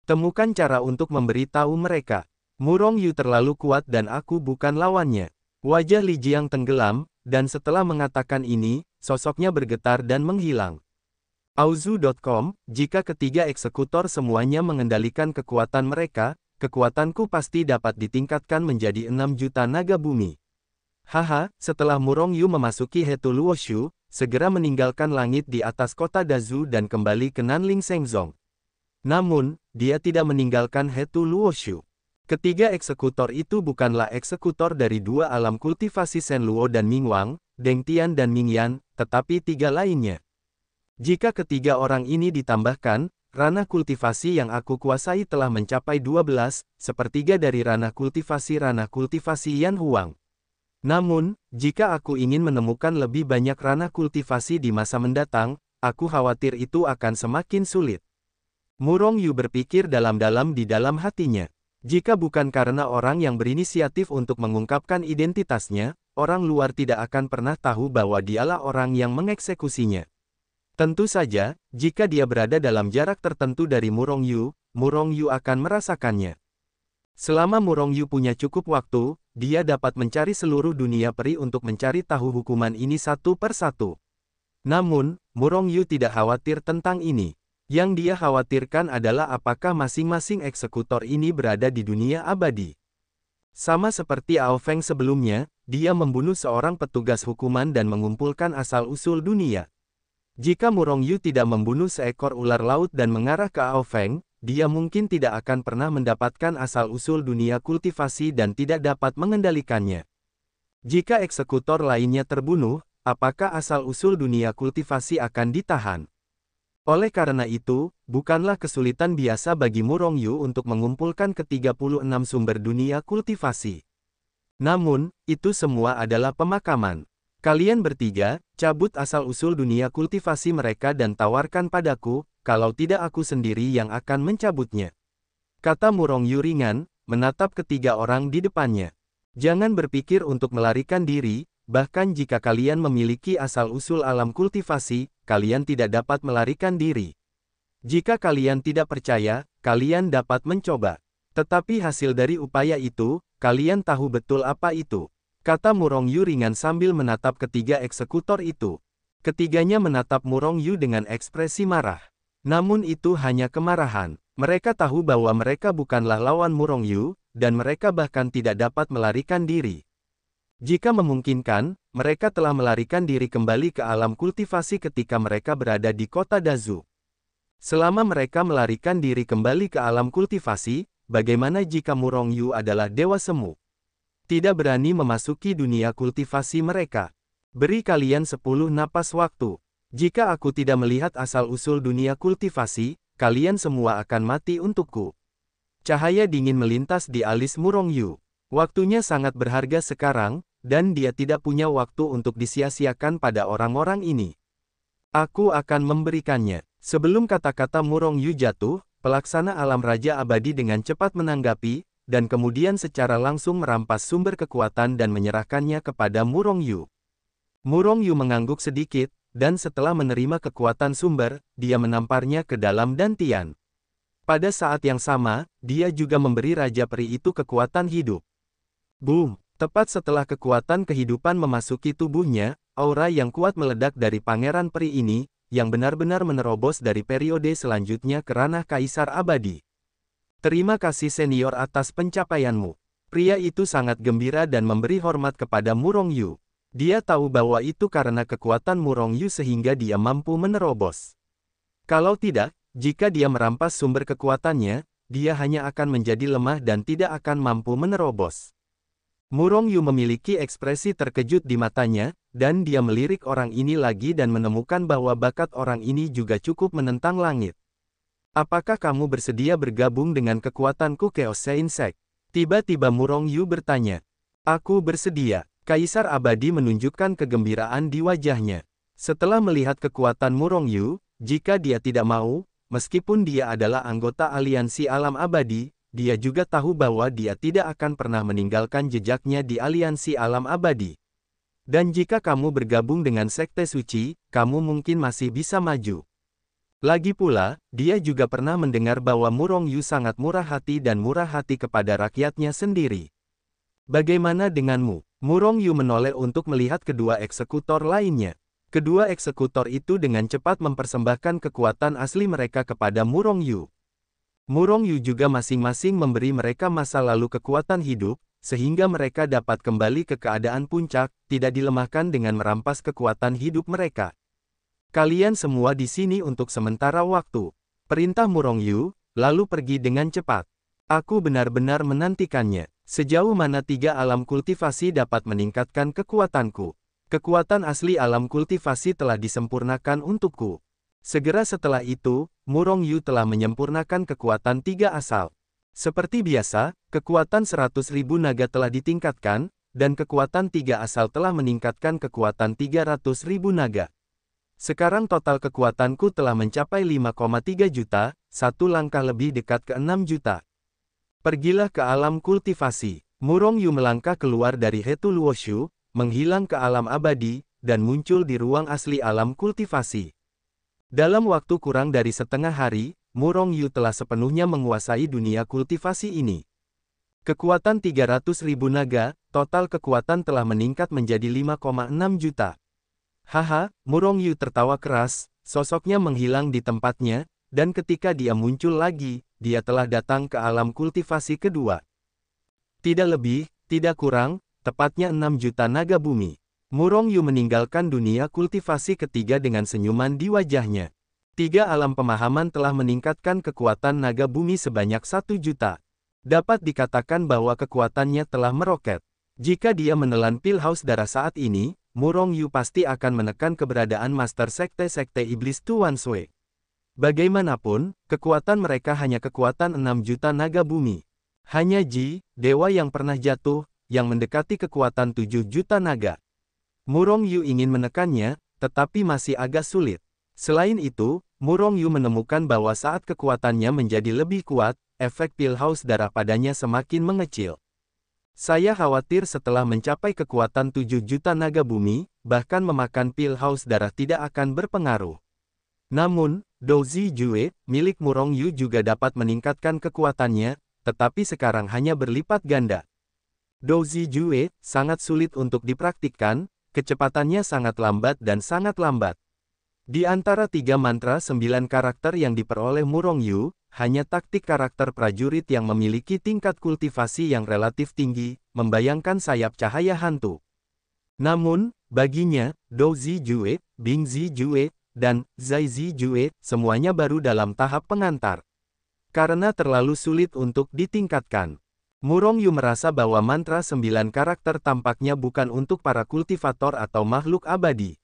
Speaker 1: Temukan cara untuk memberitahu mereka. Murong Yu terlalu kuat dan aku bukan lawannya. Wajah Li Jiang tenggelam, dan setelah mengatakan ini, sosoknya bergetar dan menghilang. Auzu.com, jika ketiga eksekutor semuanya mengendalikan kekuatan mereka, kekuatanku pasti dapat ditingkatkan menjadi 6 juta naga bumi. Haha, setelah Murong Yu memasuki Hetu Luoshu, segera meninggalkan langit di atas kota Dazu dan kembali ke Nanling Shengzong. Namun, dia tidak meninggalkan Hetu Luoshu. Ketiga eksekutor itu bukanlah eksekutor dari dua alam kultivasi Shen Luo dan Mingwang, Deng Tian dan Mingyan, tetapi tiga lainnya. Jika ketiga orang ini ditambahkan, ranah kultivasi yang aku kuasai telah mencapai 12, sepertiga dari ranah kultivasi Yan Huang. Namun, jika aku ingin menemukan lebih banyak ranah kultivasi di masa mendatang, aku khawatir itu akan semakin sulit. Murong Yu berpikir dalam-dalam di dalam hatinya. Jika bukan karena orang yang berinisiatif untuk mengungkapkan identitasnya, orang luar tidak akan pernah tahu bahwa dialah orang yang mengeksekusinya. Tentu saja, jika dia berada dalam jarak tertentu dari Murong Yu akan merasakannya. Selama Murong Yu punya cukup waktu, dia dapat mencari seluruh dunia peri untuk mencari tahu hukuman ini satu per satu. Namun, Murong Yu tidak khawatir tentang ini. Yang dia khawatirkan adalah apakah masing-masing eksekutor ini berada di dunia abadi. Sama seperti Ao Feng sebelumnya, dia membunuh seorang petugas hukuman dan mengumpulkan asal-usul dunia. Jika Murong Yu tidak membunuh seekor ular laut dan mengarah ke Ao Feng, dia mungkin tidak akan pernah mendapatkan asal-usul dunia kultivasi dan tidak dapat mengendalikannya. Jika eksekutor lainnya terbunuh, apakah asal-usul dunia kultivasi akan ditahan? Oleh karena itu, bukanlah kesulitan biasa bagi Murong Yu untuk mengumpulkan ke-36 sumber dunia kultivasi. Namun, itu semua adalah pemakaman. Kalian bertiga, cabut asal-usul dunia kultivasi mereka dan tawarkan padaku, kalau tidak aku sendiri yang akan mencabutnya. Kata Murong Yu ringan, menatap ketiga orang di depannya. Jangan berpikir untuk melarikan diri, bahkan jika kalian memiliki asal-usul alam kultivasi, kalian tidak dapat melarikan diri. Jika kalian tidak percaya, kalian dapat mencoba. Tetapi hasil dari upaya itu, kalian tahu betul apa itu. Kata Murong Yu ringan sambil menatap ketiga eksekutor itu. Ketiganya menatap Murong Yu dengan ekspresi marah. Namun itu hanya kemarahan. Mereka tahu bahwa mereka bukanlah lawan Murong Yu, dan mereka bahkan tidak dapat melarikan diri. Jika memungkinkan, mereka telah melarikan diri kembali ke alam kultivasi ketika mereka berada di kota Dazu. Selama mereka melarikan diri kembali ke alam kultivasi, bagaimana jika Murong Yu adalah dewa semu? Tidak berani memasuki dunia kultivasi mereka. Beri kalian 10 napas waktu. Jika aku tidak melihat asal-usul dunia kultivasi, kalian semua akan mati untukku. Cahaya dingin melintas di alis Murong Yu. Waktunya sangat berharga sekarang, dan dia tidak punya waktu untuk disia-siakan pada orang-orang ini. Aku akan memberikannya. Sebelum kata-kata Murong Yu jatuh, pelaksana alam raja abadi dengan cepat menanggapi, dan kemudian secara langsung merampas sumber kekuatan dan menyerahkannya kepada Murong Yu. Murong Yu mengangguk sedikit, dan setelah menerima kekuatan sumber, dia menamparnya ke dalam dantian. Pada saat yang sama, dia juga memberi Raja Peri itu kekuatan hidup. Boom! Tepat setelah kekuatan kehidupan memasuki tubuhnya, aura yang kuat meledak dari Pangeran Peri ini, yang benar-benar menerobos dari periode selanjutnya ke ranah Kaisar Abadi. Terima kasih senior atas pencapaianmu. Pria itu sangat gembira dan memberi hormat kepada Murong Yu. Dia tahu bahwa itu karena kekuatan Murong Yu sehingga dia mampu menerobos. Kalau tidak, jika dia merampas sumber kekuatannya, dia hanya akan menjadi lemah dan tidak akan mampu menerobos. Murong Yu memiliki ekspresi terkejut di matanya, dan dia melirik orang ini lagi dan menemukan bahwa bakat orang ini juga cukup menentang langit. Apakah kamu bersedia bergabung dengan kekuatanku Chaos Seinsek? Tiba-tiba Murong Yu bertanya. Aku bersedia. Kaisar Abadi menunjukkan kegembiraan di wajahnya. Setelah melihat kekuatan Murong Yu, jika dia tidak mau, meskipun dia adalah anggota aliansi alam abadi, dia juga tahu bahwa dia tidak akan pernah meninggalkan jejaknya di aliansi alam abadi. Dan jika kamu bergabung dengan Sekte Suci, kamu mungkin masih bisa maju. Lagi pula, dia juga pernah mendengar bahwa Murong Yu sangat murah hati dan murah hati kepada rakyatnya sendiri. Bagaimana denganmu? Murong Yu menoleh untuk melihat kedua eksekutor lainnya. Kedua eksekutor itu dengan cepat mempersembahkan kekuatan asli mereka kepada Murong Yu. Murong Yu juga masing-masing memberi mereka masa lalu kekuatan hidup, sehingga mereka dapat kembali ke keadaan puncak, tidak dilemahkan dengan merampas kekuatan hidup mereka. Kalian semua di sini untuk sementara waktu. Perintah Murong Yu, lalu pergi dengan cepat. Aku benar-benar menantikannya. Sejauh mana 3 alam kultivasi dapat meningkatkan kekuatanku. Kekuatan asli alam kultivasi telah disempurnakan untukku. Segera setelah itu, Murong Yu telah menyempurnakan kekuatan 3 asal. Seperti biasa, kekuatan 100.000 naga telah ditingkatkan, dan kekuatan 3 asal telah meningkatkan kekuatan 300.000 naga. Sekarang total kekuatanku telah mencapai 5,3 juta, satu langkah lebih dekat ke 6 juta. Pergilah ke alam kultivasi. Murong Yu melangkah keluar dari Hetu Luoshu, menghilang ke alam abadi, dan muncul di ruang asli alam kultivasi. Dalam waktu kurang dari setengah hari, Murong Yu telah sepenuhnya menguasai dunia kultivasi ini. Kekuatan 300.000 naga, total kekuatan telah meningkat menjadi 5,6 juta. Haha, Murong Yu tertawa keras, sosoknya menghilang di tempatnya, dan ketika dia muncul lagi, dia telah datang ke alam kultivasi kedua. Tidak lebih, tidak kurang, tepatnya 6 juta naga bumi. Murong Yu meninggalkan dunia kultivasi ketiga dengan senyuman di wajahnya. 3 alam pemahaman telah meningkatkan kekuatan naga bumi sebanyak 1 juta. Dapat dikatakan bahwa kekuatannya telah meroket. Jika dia menelan pil haus darah saat ini, Murong Yu pasti akan menekan keberadaan Master Sekte-Sekte Iblis Tuan Sui. Bagaimanapun, kekuatan mereka hanya kekuatan 6 juta naga bumi. Hanya Ji, dewa yang pernah jatuh, yang mendekati kekuatan 7 juta naga. Murong Yu ingin menekannya, tetapi masih agak sulit. Selain itu, Murong Yu menemukan bahwa saat kekuatannya menjadi lebih kuat, efek pil haus darah padanya semakin mengecil. Saya khawatir setelah mencapai kekuatan 7 juta naga bumi, bahkan memakan pil haus darah tidak akan berpengaruh. Namun, Douzi Jue, milik Murong Yu juga dapat meningkatkan kekuatannya, tetapi sekarang hanya berlipat ganda. Douzi Jue sangat sulit untuk dipraktikkan, kecepatannya sangat lambat dan sangat lambat. Di antara 3 mantra 9 karakter yang diperoleh Murong Yu, hanya taktik karakter prajurit yang memiliki tingkat kultivasi yang relatif tinggi, membayangkan sayap cahaya hantu. Namun, baginya, Douzi Jue, Bingzi Jue, dan Zaizi Jue, semuanya baru dalam tahap pengantar. Karena terlalu sulit untuk ditingkatkan. Murong Yu merasa bahwa mantra 9 karakter tampaknya bukan untuk para kultivator atau makhluk abadi.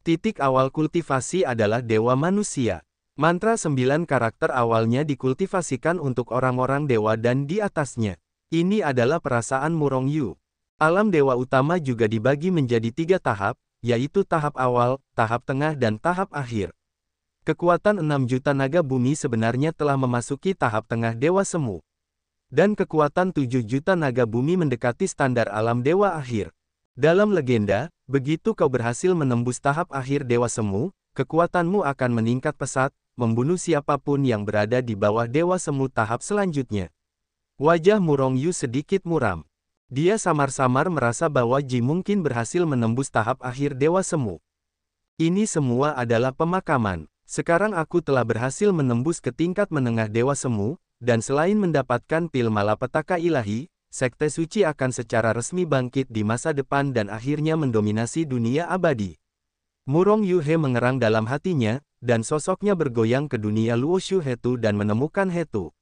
Speaker 1: Titik awal kultivasi adalah dewa manusia. Mantra 9 karakter awalnya dikultivasikan untuk orang-orang dewa dan di atasnya. Ini adalah perasaan Murong Yu. Alam dewa utama juga dibagi menjadi 3 tahap, yaitu tahap awal, tahap tengah dan tahap akhir. Kekuatan 6 juta naga bumi sebenarnya telah memasuki tahap tengah dewa semu. Dan kekuatan 7 juta naga bumi mendekati standar alam dewa akhir. Dalam legenda, begitu kau berhasil menembus tahap akhir dewa semu, kekuatanmu akan meningkat pesat, membunuh siapapun yang berada di bawah dewa semu tahap selanjutnya. Wajah Murong Yu sedikit muram. Dia samar-samar merasa bahwa Ji mungkin berhasil menembus tahap akhir dewa semu. Ini semua adalah pemakaman. Sekarang aku telah berhasil menembus ke tingkat menengah dewa semu, dan selain mendapatkan pil malapetaka ilahi, Sekte Suci akan secara resmi bangkit di masa depan dan akhirnya mendominasi dunia abadi. Murong Yu He mengerang dalam hatinya, dan sosoknya bergoyang ke dunia Luoshu Hetu dan menemukan Hetu.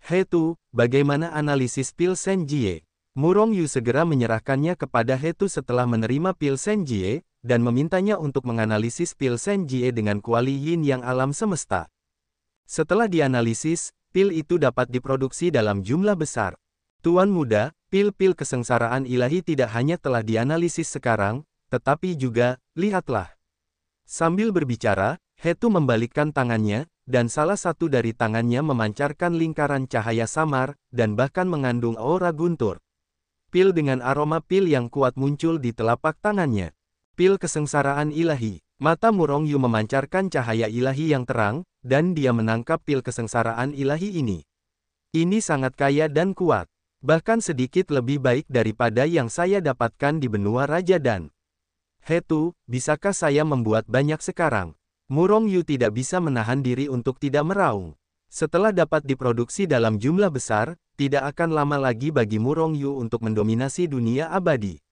Speaker 1: Hetu, bagaimana analisis pil Senjie? Murong Yu segera menyerahkannya kepada Hetu setelah menerima pil Senjie, dan memintanya untuk menganalisis pil Senjie dengan kuali yin yang alam semesta. Setelah dianalisis, pil itu dapat diproduksi dalam jumlah besar. Tuan muda, pil-pil kesengsaraan ilahi tidak hanya telah dianalisis sekarang, tetapi juga, lihatlah. Sambil berbicara, Hetu membalikkan tangannya, dan salah satu dari tangannya memancarkan lingkaran cahaya samar, dan bahkan mengandung aura guntur. Pil dengan aroma pil yang kuat muncul di telapak tangannya. Pil kesengsaraan ilahi. Mata Murong Yu memancarkan cahaya ilahi yang terang, dan dia menangkap pil kesengsaraan ilahi ini. Ini sangat kaya dan kuat. Bahkan sedikit lebih baik daripada yang saya dapatkan di benua Raja Dan. Hetu, bisakah saya membuat banyak sekarang? Murong Yu tidak bisa menahan diri untuk tidak meraung. Setelah dapat diproduksi dalam jumlah besar, tidak akan lama lagi bagi Murong Yu untuk mendominasi dunia abadi.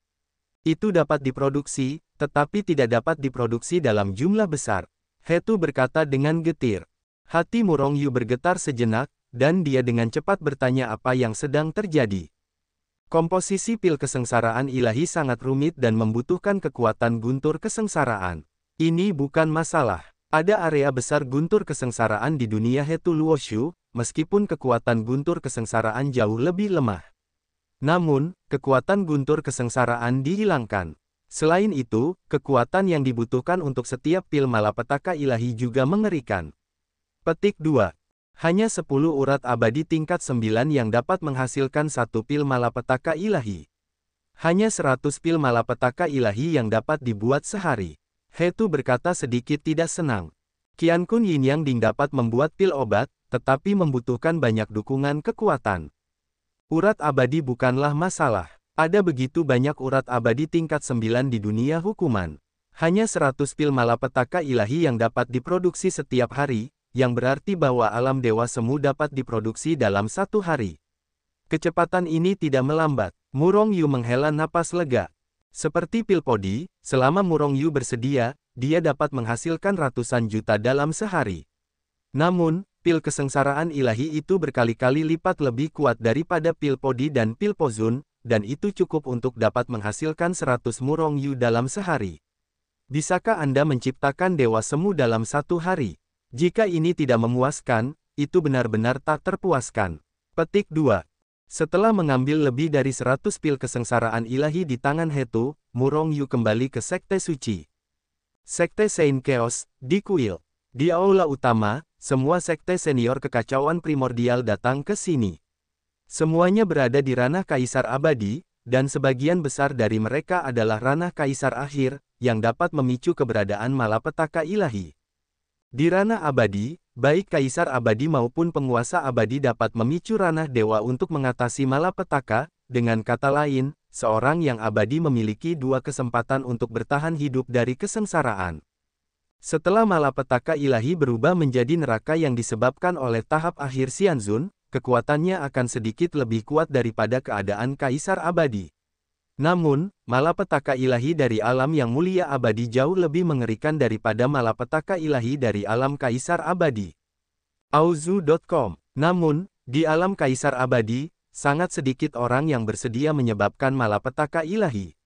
Speaker 1: Itu dapat diproduksi, tetapi tidak dapat diproduksi dalam jumlah besar. Hetu berkata dengan getir. Hati Murong Yu bergetar sejenak, dan dia dengan cepat bertanya apa yang sedang terjadi. Komposisi pil kesengsaraan ilahi sangat rumit dan membutuhkan kekuatan guntur kesengsaraan. Ini bukan masalah. Ada area besar guntur kesengsaraan di dunia Hetu Luoshu, meskipun kekuatan guntur kesengsaraan jauh lebih lemah. Namun, kekuatan guntur kesengsaraan dihilangkan. Selain itu, kekuatan yang dibutuhkan untuk setiap pil malapetaka ilahi juga mengerikan. Petik 2. Hanya 10 urat abadi tingkat 9 yang dapat menghasilkan satu pil malapetaka ilahi. Hanya 100 pil malapetaka ilahi yang dapat dibuat sehari. Hetu berkata sedikit tidak senang. Qian Kun Yin Yang Ding dapat membuat pil obat, tetapi membutuhkan banyak dukungan kekuatan. Urat abadi bukanlah masalah. Ada begitu banyak urat abadi tingkat 9 di dunia hukuman. Hanya 100 pil malapetaka ilahi yang dapat diproduksi setiap hari, yang berarti bahwa alam dewa semu dapat diproduksi dalam satu hari. Kecepatan ini tidak melambat. Murong Yu menghela napas lega. Seperti pil podi, selama Murong Yu bersedia, dia dapat menghasilkan ratusan juta dalam sehari. Namun, pil kesengsaraan ilahi itu berkali-kali lipat lebih kuat daripada pil podi dan pil pozun, dan itu cukup untuk dapat menghasilkan 100 Murong Yu dalam sehari. Bisakah Anda menciptakan dewa semu dalam satu hari? Jika ini tidak memuaskan, itu benar-benar tak terpuaskan. Petik 2. Setelah mengambil lebih dari 100 pil kesengsaraan ilahi di tangan Hetu, Murong Yu kembali ke Sekte Suci. Sekte Saint Chaos, di Kuil. Di aula utama, semua sekte senior kekacauan primordial datang ke sini. Semuanya berada di ranah Kaisar Abadi, dan sebagian besar dari mereka adalah ranah Kaisar Akhir, yang dapat memicu keberadaan malapetaka ilahi. Di ranah abadi, baik Kaisar Abadi maupun penguasa abadi dapat memicu ranah dewa untuk mengatasi malapetaka, dengan kata lain, seorang yang abadi memiliki dua kesempatan untuk bertahan hidup dari kesengsaraan. Setelah malapetaka ilahi berubah menjadi neraka yang disebabkan oleh tahap akhir Xianzun, kekuatannya akan sedikit lebih kuat daripada keadaan Kaisar Abadi. Namun, malapetaka ilahi dari alam yang mulia abadi jauh lebih mengerikan daripada malapetaka ilahi dari alam Kaisar Abadi. Auzu.com. Namun, di alam Kaisar Abadi, sangat sedikit orang yang bersedia menyebabkan malapetaka ilahi.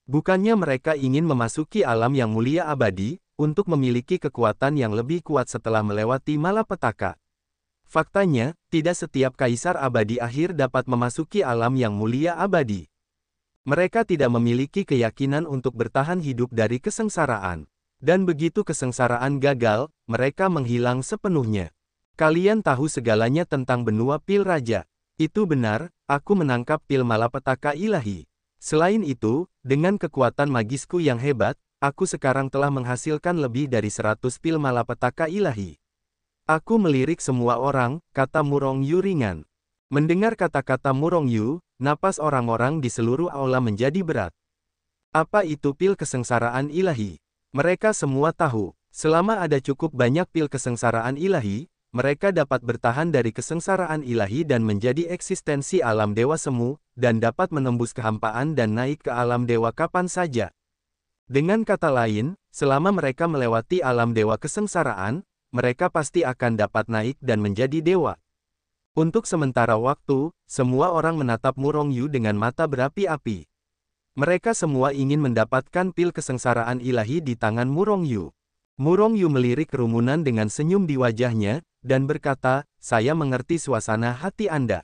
Speaker 1: Bukannya mereka ingin memasuki alam yang mulia abadi, untuk memiliki kekuatan yang lebih kuat setelah melewati malapetaka. Faktanya, tidak setiap Kaisar Abadi akhir dapat memasuki alam yang mulia abadi. Mereka tidak memiliki keyakinan untuk bertahan hidup dari kesengsaraan. Dan begitu kesengsaraan gagal, mereka menghilang sepenuhnya. Kalian tahu segalanya tentang benua pil raja. Itu benar, aku menangkap pil malapetaka ilahi. Selain itu, dengan kekuatan magisku yang hebat, aku sekarang telah menghasilkan lebih dari 100 pil malapetaka ilahi. Aku melirik semua orang, kata Murong Yu ringan. Mendengar kata-kata Murong Yu, napas orang-orang di seluruh aula menjadi berat. Apa itu pil kesengsaraan ilahi? Mereka semua tahu, selama ada cukup banyak pil kesengsaraan ilahi, mereka dapat bertahan dari kesengsaraan ilahi dan menjadi eksistensi alam dewa semu, dan dapat menembus kehampaan dan naik ke alam dewa kapan saja. Dengan kata lain, selama mereka melewati alam dewa kesengsaraan, mereka pasti akan dapat naik dan menjadi dewa. Untuk sementara waktu, semua orang menatap Murong Yu dengan mata berapi-api. Mereka semua ingin mendapatkan pil kesengsaraan ilahi di tangan Murong Yu. Murong Yu melirik kerumunan dengan senyum di wajahnya, dan berkata, "Saya mengerti suasana hati Anda.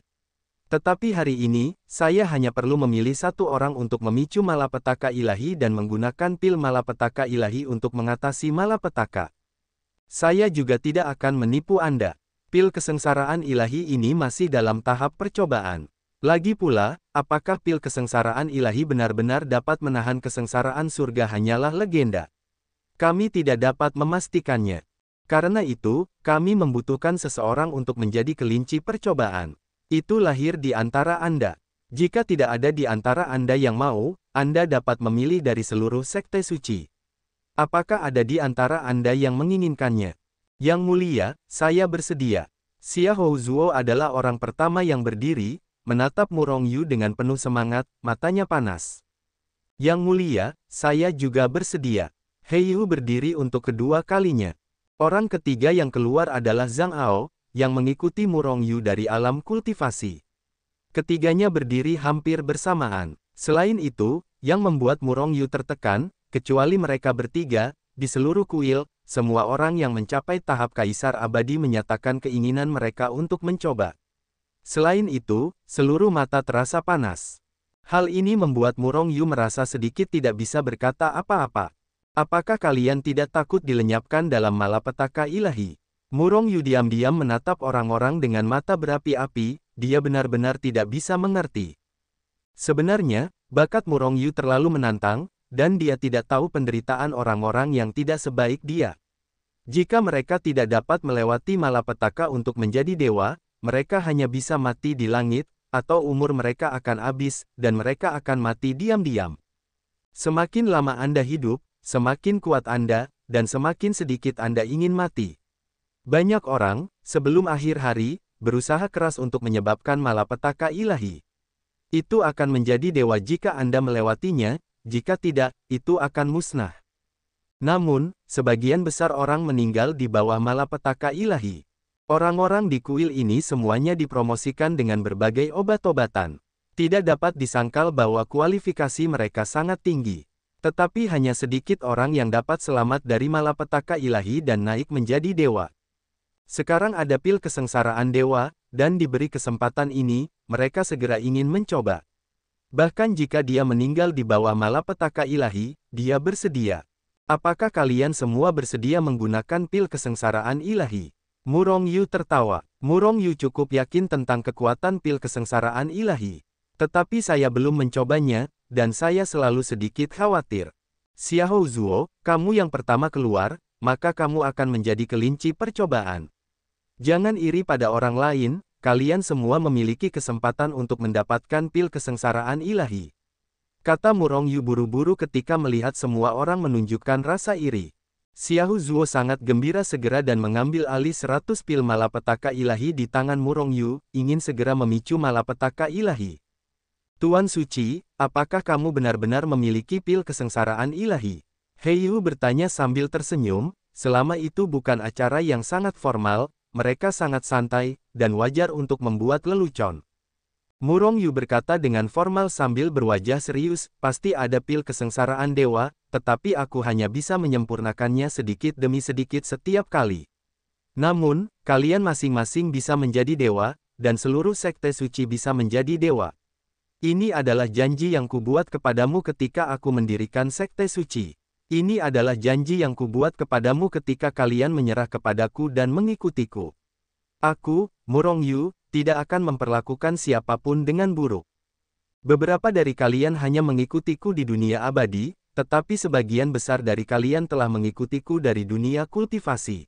Speaker 1: Tetapi hari ini, saya hanya perlu memilih satu orang untuk memicu malapetaka ilahi dan menggunakan pil malapetaka ilahi untuk mengatasi malapetaka. Saya juga tidak akan menipu Anda. Pil kesengsaraan ilahi ini masih dalam tahap percobaan. Lagi pula, apakah pil kesengsaraan ilahi benar-benar dapat menahan kesengsaraan surga hanyalah legenda. Kami tidak dapat memastikannya. Karena itu, kami membutuhkan seseorang untuk menjadi kelinci percobaan. Itu lahir di antara Anda. Jika tidak ada di antara Anda yang mau, Anda dapat memilih dari seluruh sekte suci. Apakah ada di antara Anda yang menginginkannya? Yang mulia, saya bersedia. Xiahou Zuo adalah orang pertama yang berdiri, menatap Murong Yu dengan penuh semangat, matanya panas. Yang mulia, saya juga bersedia. He Yu berdiri untuk kedua kalinya. Orang ketiga yang keluar adalah Zhang Ao, yang mengikuti Murong Yu dari alam kultivasi. Ketiganya berdiri hampir bersamaan. Selain itu, yang membuat Murong Yu tertekan, kecuali mereka bertiga, di seluruh kuil, semua orang yang mencapai tahap Kaisar Abadi menyatakan keinginan mereka untuk mencoba. Selain itu, seluruh mata terasa panas. Hal ini membuat Murong Yu merasa sedikit tidak bisa berkata apa-apa. Apakah kalian tidak takut dilenyapkan dalam malapetaka ilahi? Murong Yu diam-diam menatap orang-orang dengan mata berapi-api, dia benar-benar tidak bisa mengerti. Sebenarnya, bakat Murong Yu terlalu menantang, dan dia tidak tahu penderitaan orang-orang yang tidak sebaik dia. Jika mereka tidak dapat melewati malapetaka untuk menjadi dewa, mereka hanya bisa mati di langit, atau umur mereka akan habis, dan mereka akan mati diam-diam. Semakin lama Anda hidup, semakin kuat Anda, dan semakin sedikit Anda ingin mati. Banyak orang, sebelum akhir hari, berusaha keras untuk menyebabkan malapetaka ilahi. Itu akan menjadi dewa jika Anda melewatinya, jika tidak, itu akan musnah. Namun, sebagian besar orang meninggal di bawah malapetaka ilahi. Orang-orang di kuil ini semuanya dipromosikan dengan berbagai obat-obatan. Tidak dapat disangkal bahwa kualifikasi mereka sangat tinggi. Tetapi hanya sedikit orang yang dapat selamat dari malapetaka ilahi dan naik menjadi dewa. Sekarang ada pil kesengsaraan dewa, dan diberi kesempatan ini, mereka segera ingin mencoba. Bahkan jika dia meninggal di bawah malapetaka ilahi, dia bersedia. Apakah kalian semua bersedia menggunakan pil kesengsaraan ilahi? Murong Yu tertawa. Murong Yu cukup yakin tentang kekuatan pil kesengsaraan ilahi. Tetapi saya belum mencobanya, dan saya selalu sedikit khawatir. Xiahou Zuo, kamu yang pertama keluar, maka kamu akan menjadi kelinci percobaan. Jangan iri pada orang lain, kalian semua memiliki kesempatan untuk mendapatkan pil kesengsaraan ilahi. Kata Murong Yu buru-buru ketika melihat semua orang menunjukkan rasa iri. Xiahou Zuo sangat gembira segera dan mengambil alih 100 pil malapetaka ilahi di tangan Murong Yu, ingin segera memicu malapetaka ilahi. Tuan Suci, apakah kamu benar-benar memiliki pil kesengsaraan ilahi? He Yu bertanya sambil tersenyum, selama itu bukan acara yang sangat formal, mereka sangat santai, dan wajar untuk membuat lelucon. Murong Yu berkata dengan formal sambil berwajah serius, pasti ada pil kesengsaraan dewa, tetapi aku hanya bisa menyempurnakannya sedikit demi sedikit setiap kali. Namun, kalian masing-masing bisa menjadi dewa, dan seluruh sekte suci bisa menjadi dewa. Ini adalah janji yang kubuat kepadamu ketika aku mendirikan sekte suci. Ini adalah janji yang kubuat kepadamu ketika kalian menyerah kepadaku dan mengikutiku. Aku, Murong Yu, tidak akan memperlakukan siapapun dengan buruk. Beberapa dari kalian hanya mengikutiku di dunia abadi, tetapi sebagian besar dari kalian telah mengikutiku dari dunia kultivasi.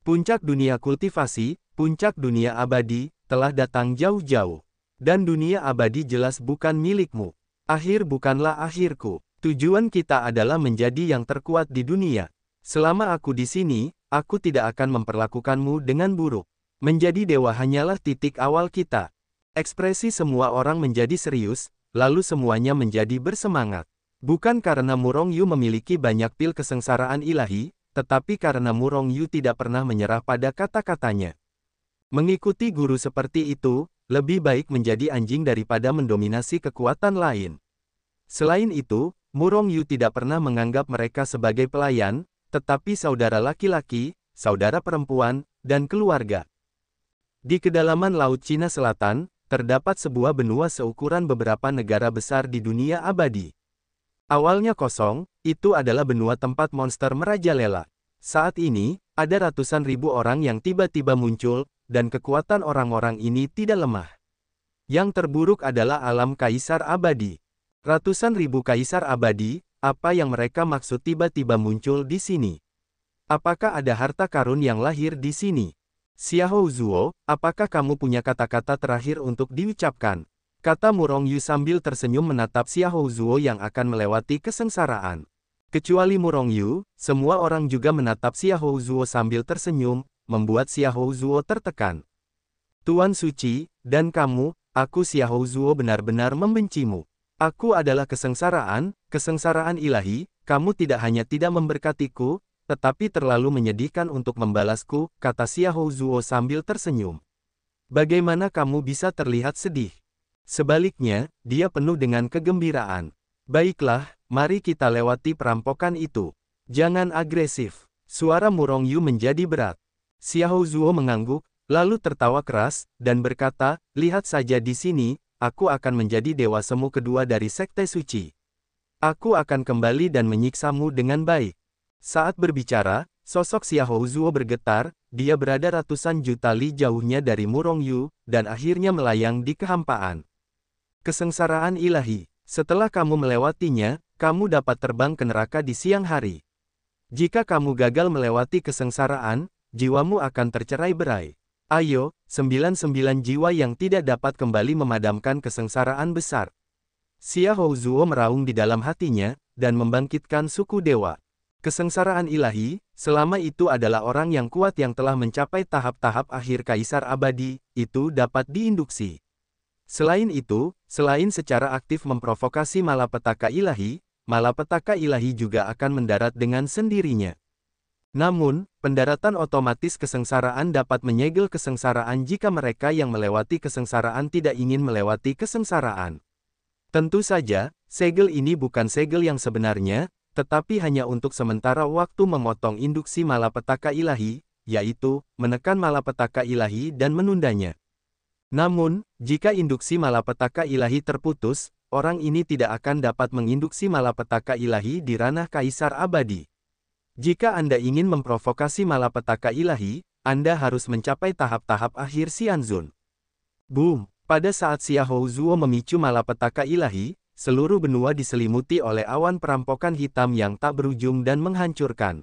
Speaker 1: Puncak dunia kultivasi, puncak dunia abadi, telah datang jauh-jauh. Dan dunia abadi jelas bukan milikmu. Akhir bukanlah akhirku. Tujuan kita adalah menjadi yang terkuat di dunia. Selama aku di sini, aku tidak akan memperlakukanmu dengan buruk. Menjadi dewa hanyalah titik awal kita. Ekspresi semua orang menjadi serius, lalu semuanya menjadi bersemangat. Bukan karena Murong Yu memiliki banyak pil kesengsaraan ilahi, tetapi karena Murong Yu tidak pernah menyerah pada kata-katanya. Mengikuti guru seperti itu, lebih baik menjadi anjing daripada mendominasi kekuatan lain. Selain itu, Murong Yu tidak pernah menganggap mereka sebagai pelayan, tetapi saudara laki-laki, saudara perempuan, dan keluarga. Di kedalaman Laut Cina Selatan, terdapat sebuah benua seukuran beberapa negara besar di dunia abadi. Awalnya kosong, itu adalah benua tempat monster merajalela. Saat ini, ada ratusan ribu orang yang tiba-tiba muncul, dan kekuatan orang-orang ini tidak lemah. Yang terburuk adalah alam kaisar abadi. Ratusan ribu kaisar abadi, apa yang mereka maksud tiba-tiba muncul di sini? Apakah ada harta karun yang lahir di sini? Xiahou Zuo, apakah kamu punya kata-kata terakhir untuk diucapkan? Kata Murong Yu sambil tersenyum menatap Xiahou Zuo yang akan melewati kesengsaraan. Kecuali Murong Yu, semua orang juga menatap Xiahou Zuo sambil tersenyum, membuat Xiahou Zuo tertekan. Tuan Suci, dan kamu, aku Xiahou Zuo benar-benar membencimu. Aku adalah kesengsaraan ilahi, kamu tidak hanya tidak memberkatiku, tetapi terlalu menyedihkan untuk membalasku, kata Xiahou Zuo sambil tersenyum. Bagaimana kamu bisa terlihat sedih? Sebaliknya, dia penuh dengan kegembiraan. Baiklah, mari kita lewati perampokan itu. Jangan agresif. Suara Murong Yu menjadi berat. Xiahou Zuo mengangguk, lalu tertawa keras, dan berkata, lihat saja di sini, aku akan menjadi dewa semu kedua dari Sekte Suci. Aku akan kembali dan menyiksamu dengan baik. Saat berbicara, sosok Xiahou Zuo bergetar, dia berada ratusan juta li jauhnya dari Murong Yu, dan akhirnya melayang di kehampaan. Kesengsaraan ilahi. Setelah kamu melewatinya, kamu dapat terbang ke neraka di siang hari. Jika kamu gagal melewati kesengsaraan, jiwamu akan tercerai-berai. Ayo, 99 jiwa yang tidak dapat kembali memadamkan kesengsaraan besar. Xiahou Zuo meraung di dalam hatinya, dan membangkitkan suku dewa. Kesengsaraan ilahi, selama itu adalah orang yang kuat yang telah mencapai tahap-tahap akhir kaisar abadi, itu dapat diinduksi. Selain itu, selain secara aktif memprovokasi malapetaka ilahi juga akan mendarat dengan sendirinya. Namun, pendaratan otomatis kesengsaraan dapat menyegel kesengsaraan jika mereka yang melewati kesengsaraan tidak ingin melewati kesengsaraan. Tentu saja, segel ini bukan segel yang sebenarnya, tetapi hanya untuk sementara waktu memotong induksi malapetaka ilahi, yaitu, menekan malapetaka ilahi dan menundanya. Namun, jika induksi malapetaka ilahi terputus, orang ini tidak akan dapat menginduksi malapetaka ilahi di ranah kaisar abadi. Jika Anda ingin memprovokasi malapetaka ilahi, Anda harus mencapai tahap-tahap akhir Xianzun. Boom! Pada saat Xiahou Zuo memicu malapetaka ilahi, seluruh benua diselimuti oleh awan perampokan hitam yang tak berujung dan menghancurkan.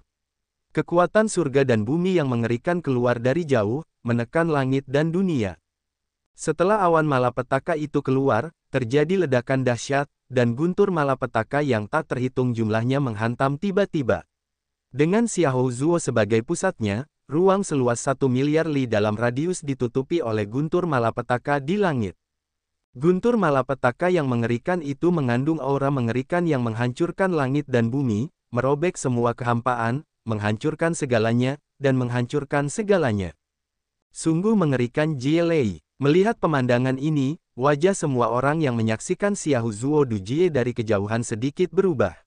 Speaker 1: Kekuatan surga dan bumi yang mengerikan keluar dari jauh, menekan langit dan dunia. Setelah awan malapetaka itu keluar, terjadi ledakan dahsyat, dan guntur malapetaka yang tak terhitung jumlahnya menghantam tiba-tiba. Dengan Xiahou Zuo sebagai pusatnya, ruang seluas 1 miliar li dalam radius ditutupi oleh guntur malapetaka di langit. Guntur malapetaka yang mengerikan itu mengandung aura mengerikan yang menghancurkan langit dan bumi, merobek semua kehampaan, menghancurkan segalanya, dan menghancurkan segalanya. Sungguh mengerikan Jie Lei. Melihat pemandangan ini, wajah semua orang yang menyaksikan Xiahou Zuo Du Jie dari kejauhan sedikit berubah.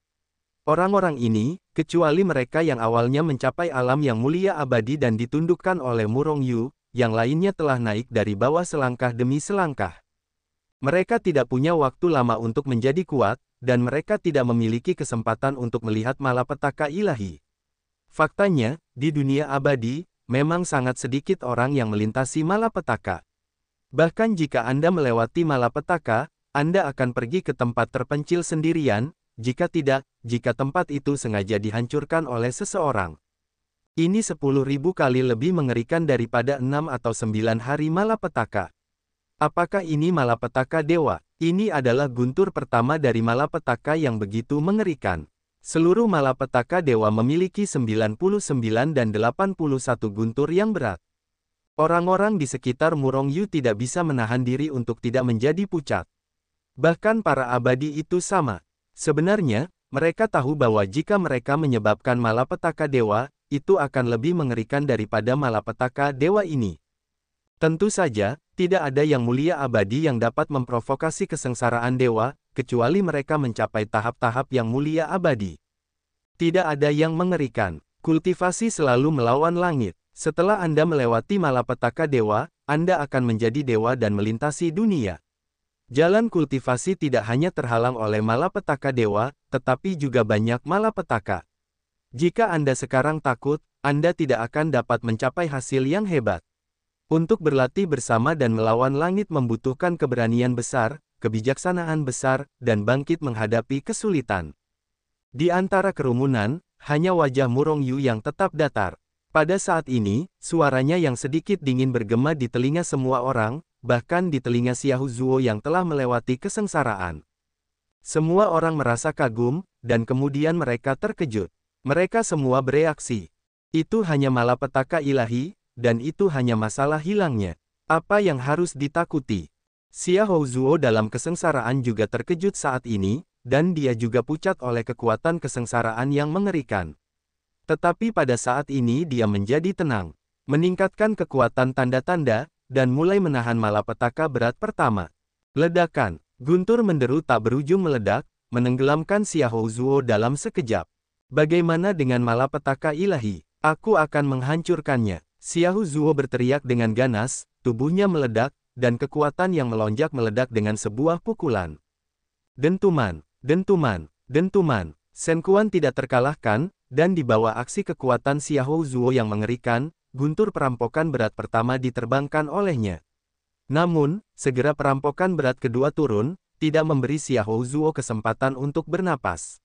Speaker 1: Orang-orang ini, kecuali mereka yang awalnya mencapai alam yang mulia abadi dan ditundukkan oleh Murong Yu, yang lainnya telah naik dari bawah selangkah demi selangkah. Mereka tidak punya waktu lama untuk menjadi kuat, dan mereka tidak memiliki kesempatan untuk melihat malapetaka ilahi. Faktanya, di dunia abadi, memang sangat sedikit orang yang melintasi malapetaka. Bahkan jika Anda melewati malapetaka, Anda akan pergi ke tempat terpencil sendirian, jika tidak, jika tempat itu sengaja dihancurkan oleh seseorang. Ini 10.000 kali lebih mengerikan daripada 6 atau 9 hari malapetaka. Apakah ini malapetaka dewa? Ini adalah guntur pertama dari malapetaka yang begitu mengerikan. Seluruh malapetaka dewa memiliki 99 dan 81 guntur yang berat. Orang-orang di sekitar Murong Yu tidak bisa menahan diri untuk tidak menjadi pucat. Bahkan para abadi itu sama. Sebenarnya, mereka tahu bahwa jika mereka menyebabkan malapetaka dewa, itu akan lebih mengerikan daripada malapetaka dewa ini. Tentu saja, tidak ada yang mulia abadi yang dapat memprovokasi kesengsaraan dewa, kecuali mereka mencapai tahap-tahap yang mulia abadi. Tidak ada yang mengerikan. Kultivasi selalu melawan langit. Setelah Anda melewati malapetaka dewa, Anda akan menjadi dewa dan melintasi dunia. Jalan kultivasi tidak hanya terhalang oleh malapetaka dewa, tetapi juga banyak malapetaka. Jika Anda sekarang takut, Anda tidak akan dapat mencapai hasil yang hebat. Untuk berlatih bersama dan melawan langit membutuhkan keberanian besar, kebijaksanaan besar, dan bangkit menghadapi kesulitan. Di antara kerumunan, hanya wajah Murong Yu yang tetap datar. Pada saat ini, suaranya yang sedikit dingin bergema di telinga semua orang, bahkan di telinga Xiahou Zuo yang telah melewati kesengsaraan. Semua orang merasa kagum, dan kemudian mereka terkejut. Mereka semua bereaksi. Itu hanya malapetaka ilahi, dan itu hanya masalah hilangnya. Apa yang harus ditakuti? Xiahou Zuo dalam kesengsaraan juga terkejut saat ini, dan dia juga pucat oleh kekuatan kesengsaraan yang mengerikan. Tetapi pada saat ini dia menjadi tenang, meningkatkan kekuatan tanda-tanda, dan mulai menahan malapetaka berat pertama. Ledakan, guntur menderu tak berujung meledak, menenggelamkan Xiahou Zuo dalam sekejap. Bagaimana dengan malapetaka ilahi? Aku akan menghancurkannya. Xiahou Zuo berteriak dengan ganas, tubuhnya meledak, dan kekuatan yang melonjak meledak dengan sebuah pukulan. Dentuman, dentuman, dentuman. Shen Quan tidak terkalahkan, dan di bawah aksi kekuatan Xiahou Zuo yang mengerikan, guntur perampokan berat pertama diterbangkan olehnya. Namun, segera perampokan berat kedua turun, tidak memberi Xiahou Zuo kesempatan untuk bernapas.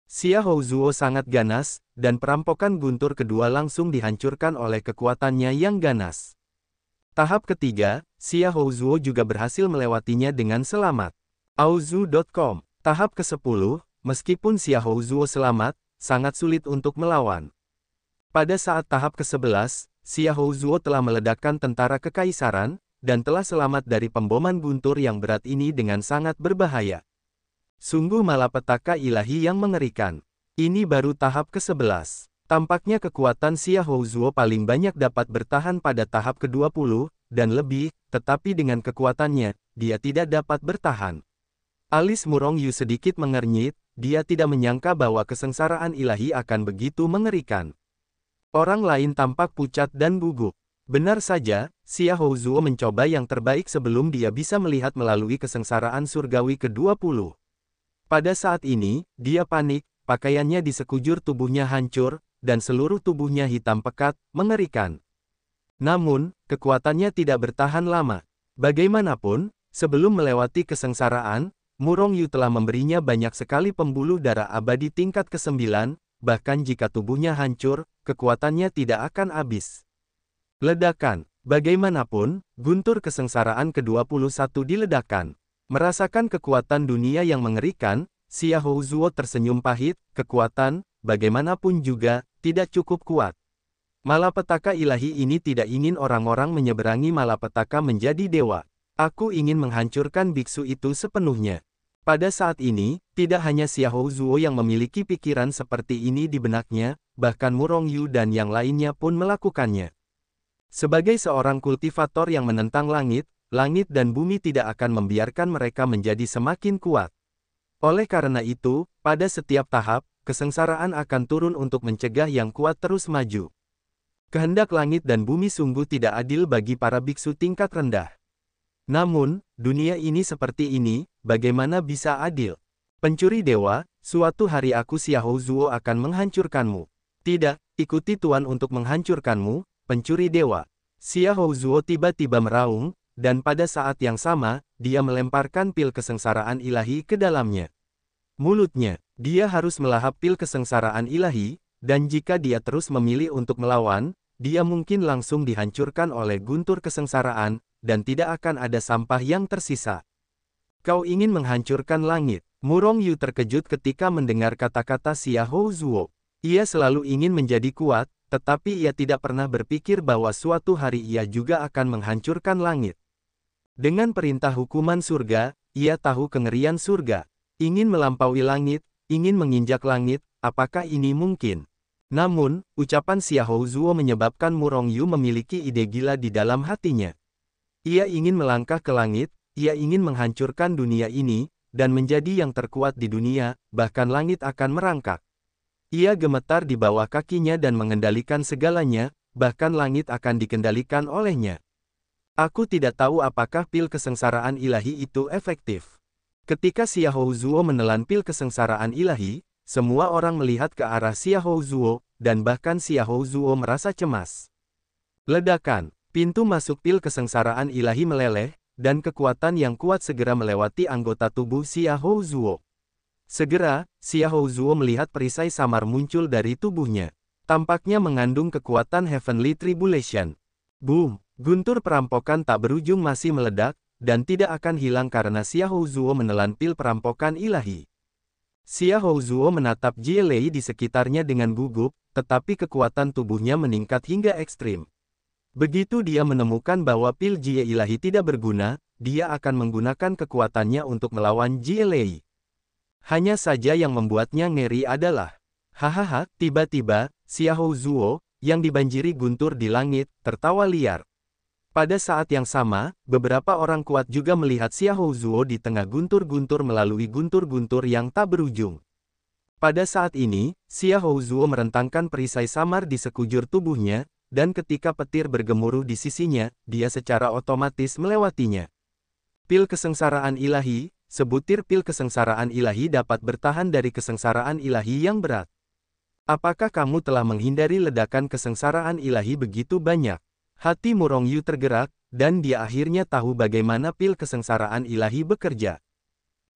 Speaker 1: Xiahou Zuo sangat ganas, dan perampokan guntur kedua langsung dihancurkan oleh kekuatannya yang ganas. Tahap ketiga, Xiahou Zuo juga berhasil melewatinya dengan selamat. Aozu.com. Tahap ke-10, meskipun Xiahou Zuo selamat, sangat sulit untuk melawan. Pada saat tahap ke-11, Xiahou Zuo telah meledakkan tentara kekaisaran, dan telah selamat dari pemboman guntur yang berat ini dengan sangat berbahaya. Sungguh malapetaka ilahi yang mengerikan. Ini baru tahap ke-11. Tampaknya kekuatan Xiahou Zuo paling banyak dapat bertahan pada tahap ke-20, dan lebih, tetapi dengan kekuatannya, dia tidak dapat bertahan. Alis Murong Yu sedikit mengernyit, dia tidak menyangka bahwa kesengsaraan ilahi akan begitu mengerikan. Orang lain tampak pucat dan gugup. Benar saja, Xiahou Zuo mencoba yang terbaik sebelum dia bisa melihat melalui kesengsaraan surgawi ke-20. Pada saat ini, dia panik, pakaiannya di sekujur tubuhnya hancur, dan seluruh tubuhnya hitam pekat, mengerikan. Namun, kekuatannya tidak bertahan lama. Bagaimanapun, sebelum melewati kesengsaraan, Murong Yu telah memberinya banyak sekali pembuluh darah abadi tingkat ke-9, bahkan jika tubuhnya hancur, kekuatannya tidak akan habis. Ledakan, bagaimanapun, guntur kesengsaraan ke-21 diledakkan. Merasakan kekuatan dunia yang mengerikan, Xiahou Zuo tersenyum pahit, kekuatan, bagaimanapun juga, tidak cukup kuat. Malapetaka ilahi ini tidak ingin orang-orang menyeberangi malapetaka menjadi dewa. Aku ingin menghancurkan biksu itu sepenuhnya. Pada saat ini, tidak hanya Xiahou Zuo yang memiliki pikiran seperti ini di benaknya, bahkan Murong Yu dan yang lainnya pun melakukannya. Sebagai seorang kultivator yang menentang langit, langit dan bumi tidak akan membiarkan mereka menjadi semakin kuat. Oleh karena itu, pada setiap tahap, kesengsaraan akan turun untuk mencegah yang kuat terus maju. Kehendak langit dan bumi sungguh tidak adil bagi para biksu tingkat rendah. Namun, dunia ini seperti ini, bagaimana bisa adil? Pencuri dewa, suatu hari aku Xiahou Zuo akan menghancurkanmu. Tidak, ikuti Tuan untuk menghancurkanmu, pencuri dewa. Xiahou Zuo tiba-tiba meraung, dan pada saat yang sama, dia melemparkan pil kesengsaraan ilahi ke dalamnya. Mulutnya, dia harus melahap pil kesengsaraan ilahi, dan jika dia terus memilih untuk melawan, dia mungkin langsung dihancurkan oleh guntur kesengsaraan, dan tidak akan ada sampah yang tersisa. Kau ingin menghancurkan langit. Murong Yu terkejut ketika mendengar kata-kata Xiahou Zuo. Ia selalu ingin menjadi kuat, tetapi ia tidak pernah berpikir bahwa suatu hari ia juga akan menghancurkan langit. Dengan perintah hukuman surga, ia tahu kengerian surga. Ingin melampaui langit, ingin menginjak langit, apakah ini mungkin? Namun, ucapan Xiahou Zuo menyebabkan Murong Yu memiliki ide gila di dalam hatinya. Ia ingin melangkah ke langit, ia ingin menghancurkan dunia ini, dan menjadi yang terkuat di dunia, bahkan langit akan merangkak. Ia gemetar di bawah kakinya dan mengendalikan segalanya, bahkan langit akan dikendalikan olehnya. Aku tidak tahu apakah pil kesengsaraan ilahi itu efektif. Ketika Xiahou Zuo menelan pil kesengsaraan ilahi, semua orang melihat ke arah Xiahou Zuo, dan bahkan Xiahou Zuo merasa cemas. Ledakan, Pintu masuk pil kesengsaraan ilahi meleleh, dan kekuatan yang kuat segera melewati anggota tubuh Xiahou Zuo. Segera, Xiahou Zuo melihat perisai samar muncul dari tubuhnya. Tampaknya mengandung kekuatan Heavenly Tribulation. Boom! Guntur perampokan tak berujung masih meledak, dan tidak akan hilang karena Xiahou Zuo menelan pil perampokan ilahi. Xiahou Zuo menatap Jie Lei di sekitarnya dengan gugup, tetapi kekuatan tubuhnya meningkat hingga ekstrim. Begitu dia menemukan bahwa pil Jie ilahi tidak berguna, dia akan menggunakan kekuatannya untuk melawan Jie Lei. Hanya saja yang membuatnya ngeri adalah, hahaha, tiba-tiba, Xiahou Zuo, yang dibanjiri guntur di langit, tertawa liar. Pada saat yang sama, beberapa orang kuat juga melihat Xiahou Zuo di tengah guntur-guntur melalui guntur-guntur yang tak berujung. Pada saat ini, Xiahou Zuo merentangkan perisai samar di sekujur tubuhnya, dan ketika petir bergemuruh di sisinya, dia secara otomatis melewatinya. Pil kesengsaraan ilahi, sebutir pil kesengsaraan ilahi dapat bertahan dari kesengsaraan ilahi yang berat. Apakah kamu telah menghindari ledakan kesengsaraan ilahi begitu banyak? Hati Murong Yu tergerak, dan dia akhirnya tahu bagaimana pil kesengsaraan ilahi bekerja.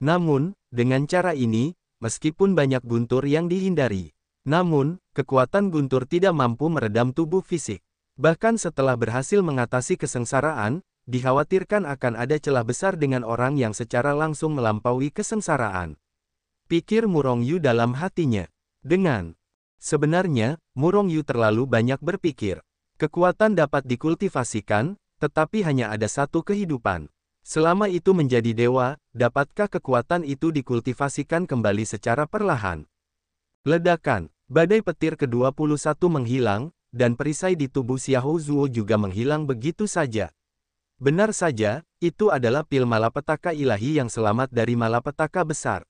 Speaker 1: Namun, dengan cara ini, meskipun banyak guntur yang dihindari, namun, kekuatan guntur tidak mampu meredam tubuh fisik. Bahkan setelah berhasil mengatasi kesengsaraan, dikhawatirkan akan ada celah besar dengan orang yang secara langsung melampaui kesengsaraan. Pikir Murong Yu dalam hatinya. Sebenarnya, Murong Yu terlalu banyak berpikir. Kekuatan dapat dikultivasikan, tetapi hanya ada satu kehidupan. Selama itu menjadi dewa, dapatkah kekuatan itu dikultivasikan kembali secara perlahan? Ledakan. Badai petir ke-21 menghilang, dan perisai di tubuh Xiahou Zuo juga menghilang begitu saja. Benar saja, itu adalah pil malapetaka ilahi yang selamat dari malapetaka besar.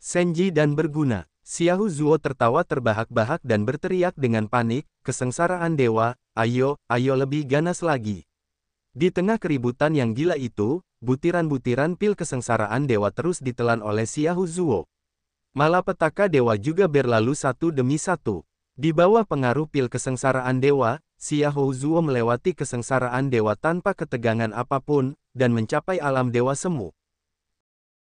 Speaker 1: Senji dan berguna. Xiahou Zuo tertawa terbahak-bahak dan berteriak dengan panik, kesengsaraan dewa, ayo lebih ganas lagi. Di tengah keributan yang gila itu, butiran-butiran pil kesengsaraan dewa terus ditelan oleh Xiahou Zuo. Malapetaka dewa juga berlalu satu demi satu. Di bawah pengaruh pil kesengsaraan dewa, Xiahou Zuo melewati kesengsaraan dewa tanpa ketegangan apapun, dan mencapai alam dewa semu.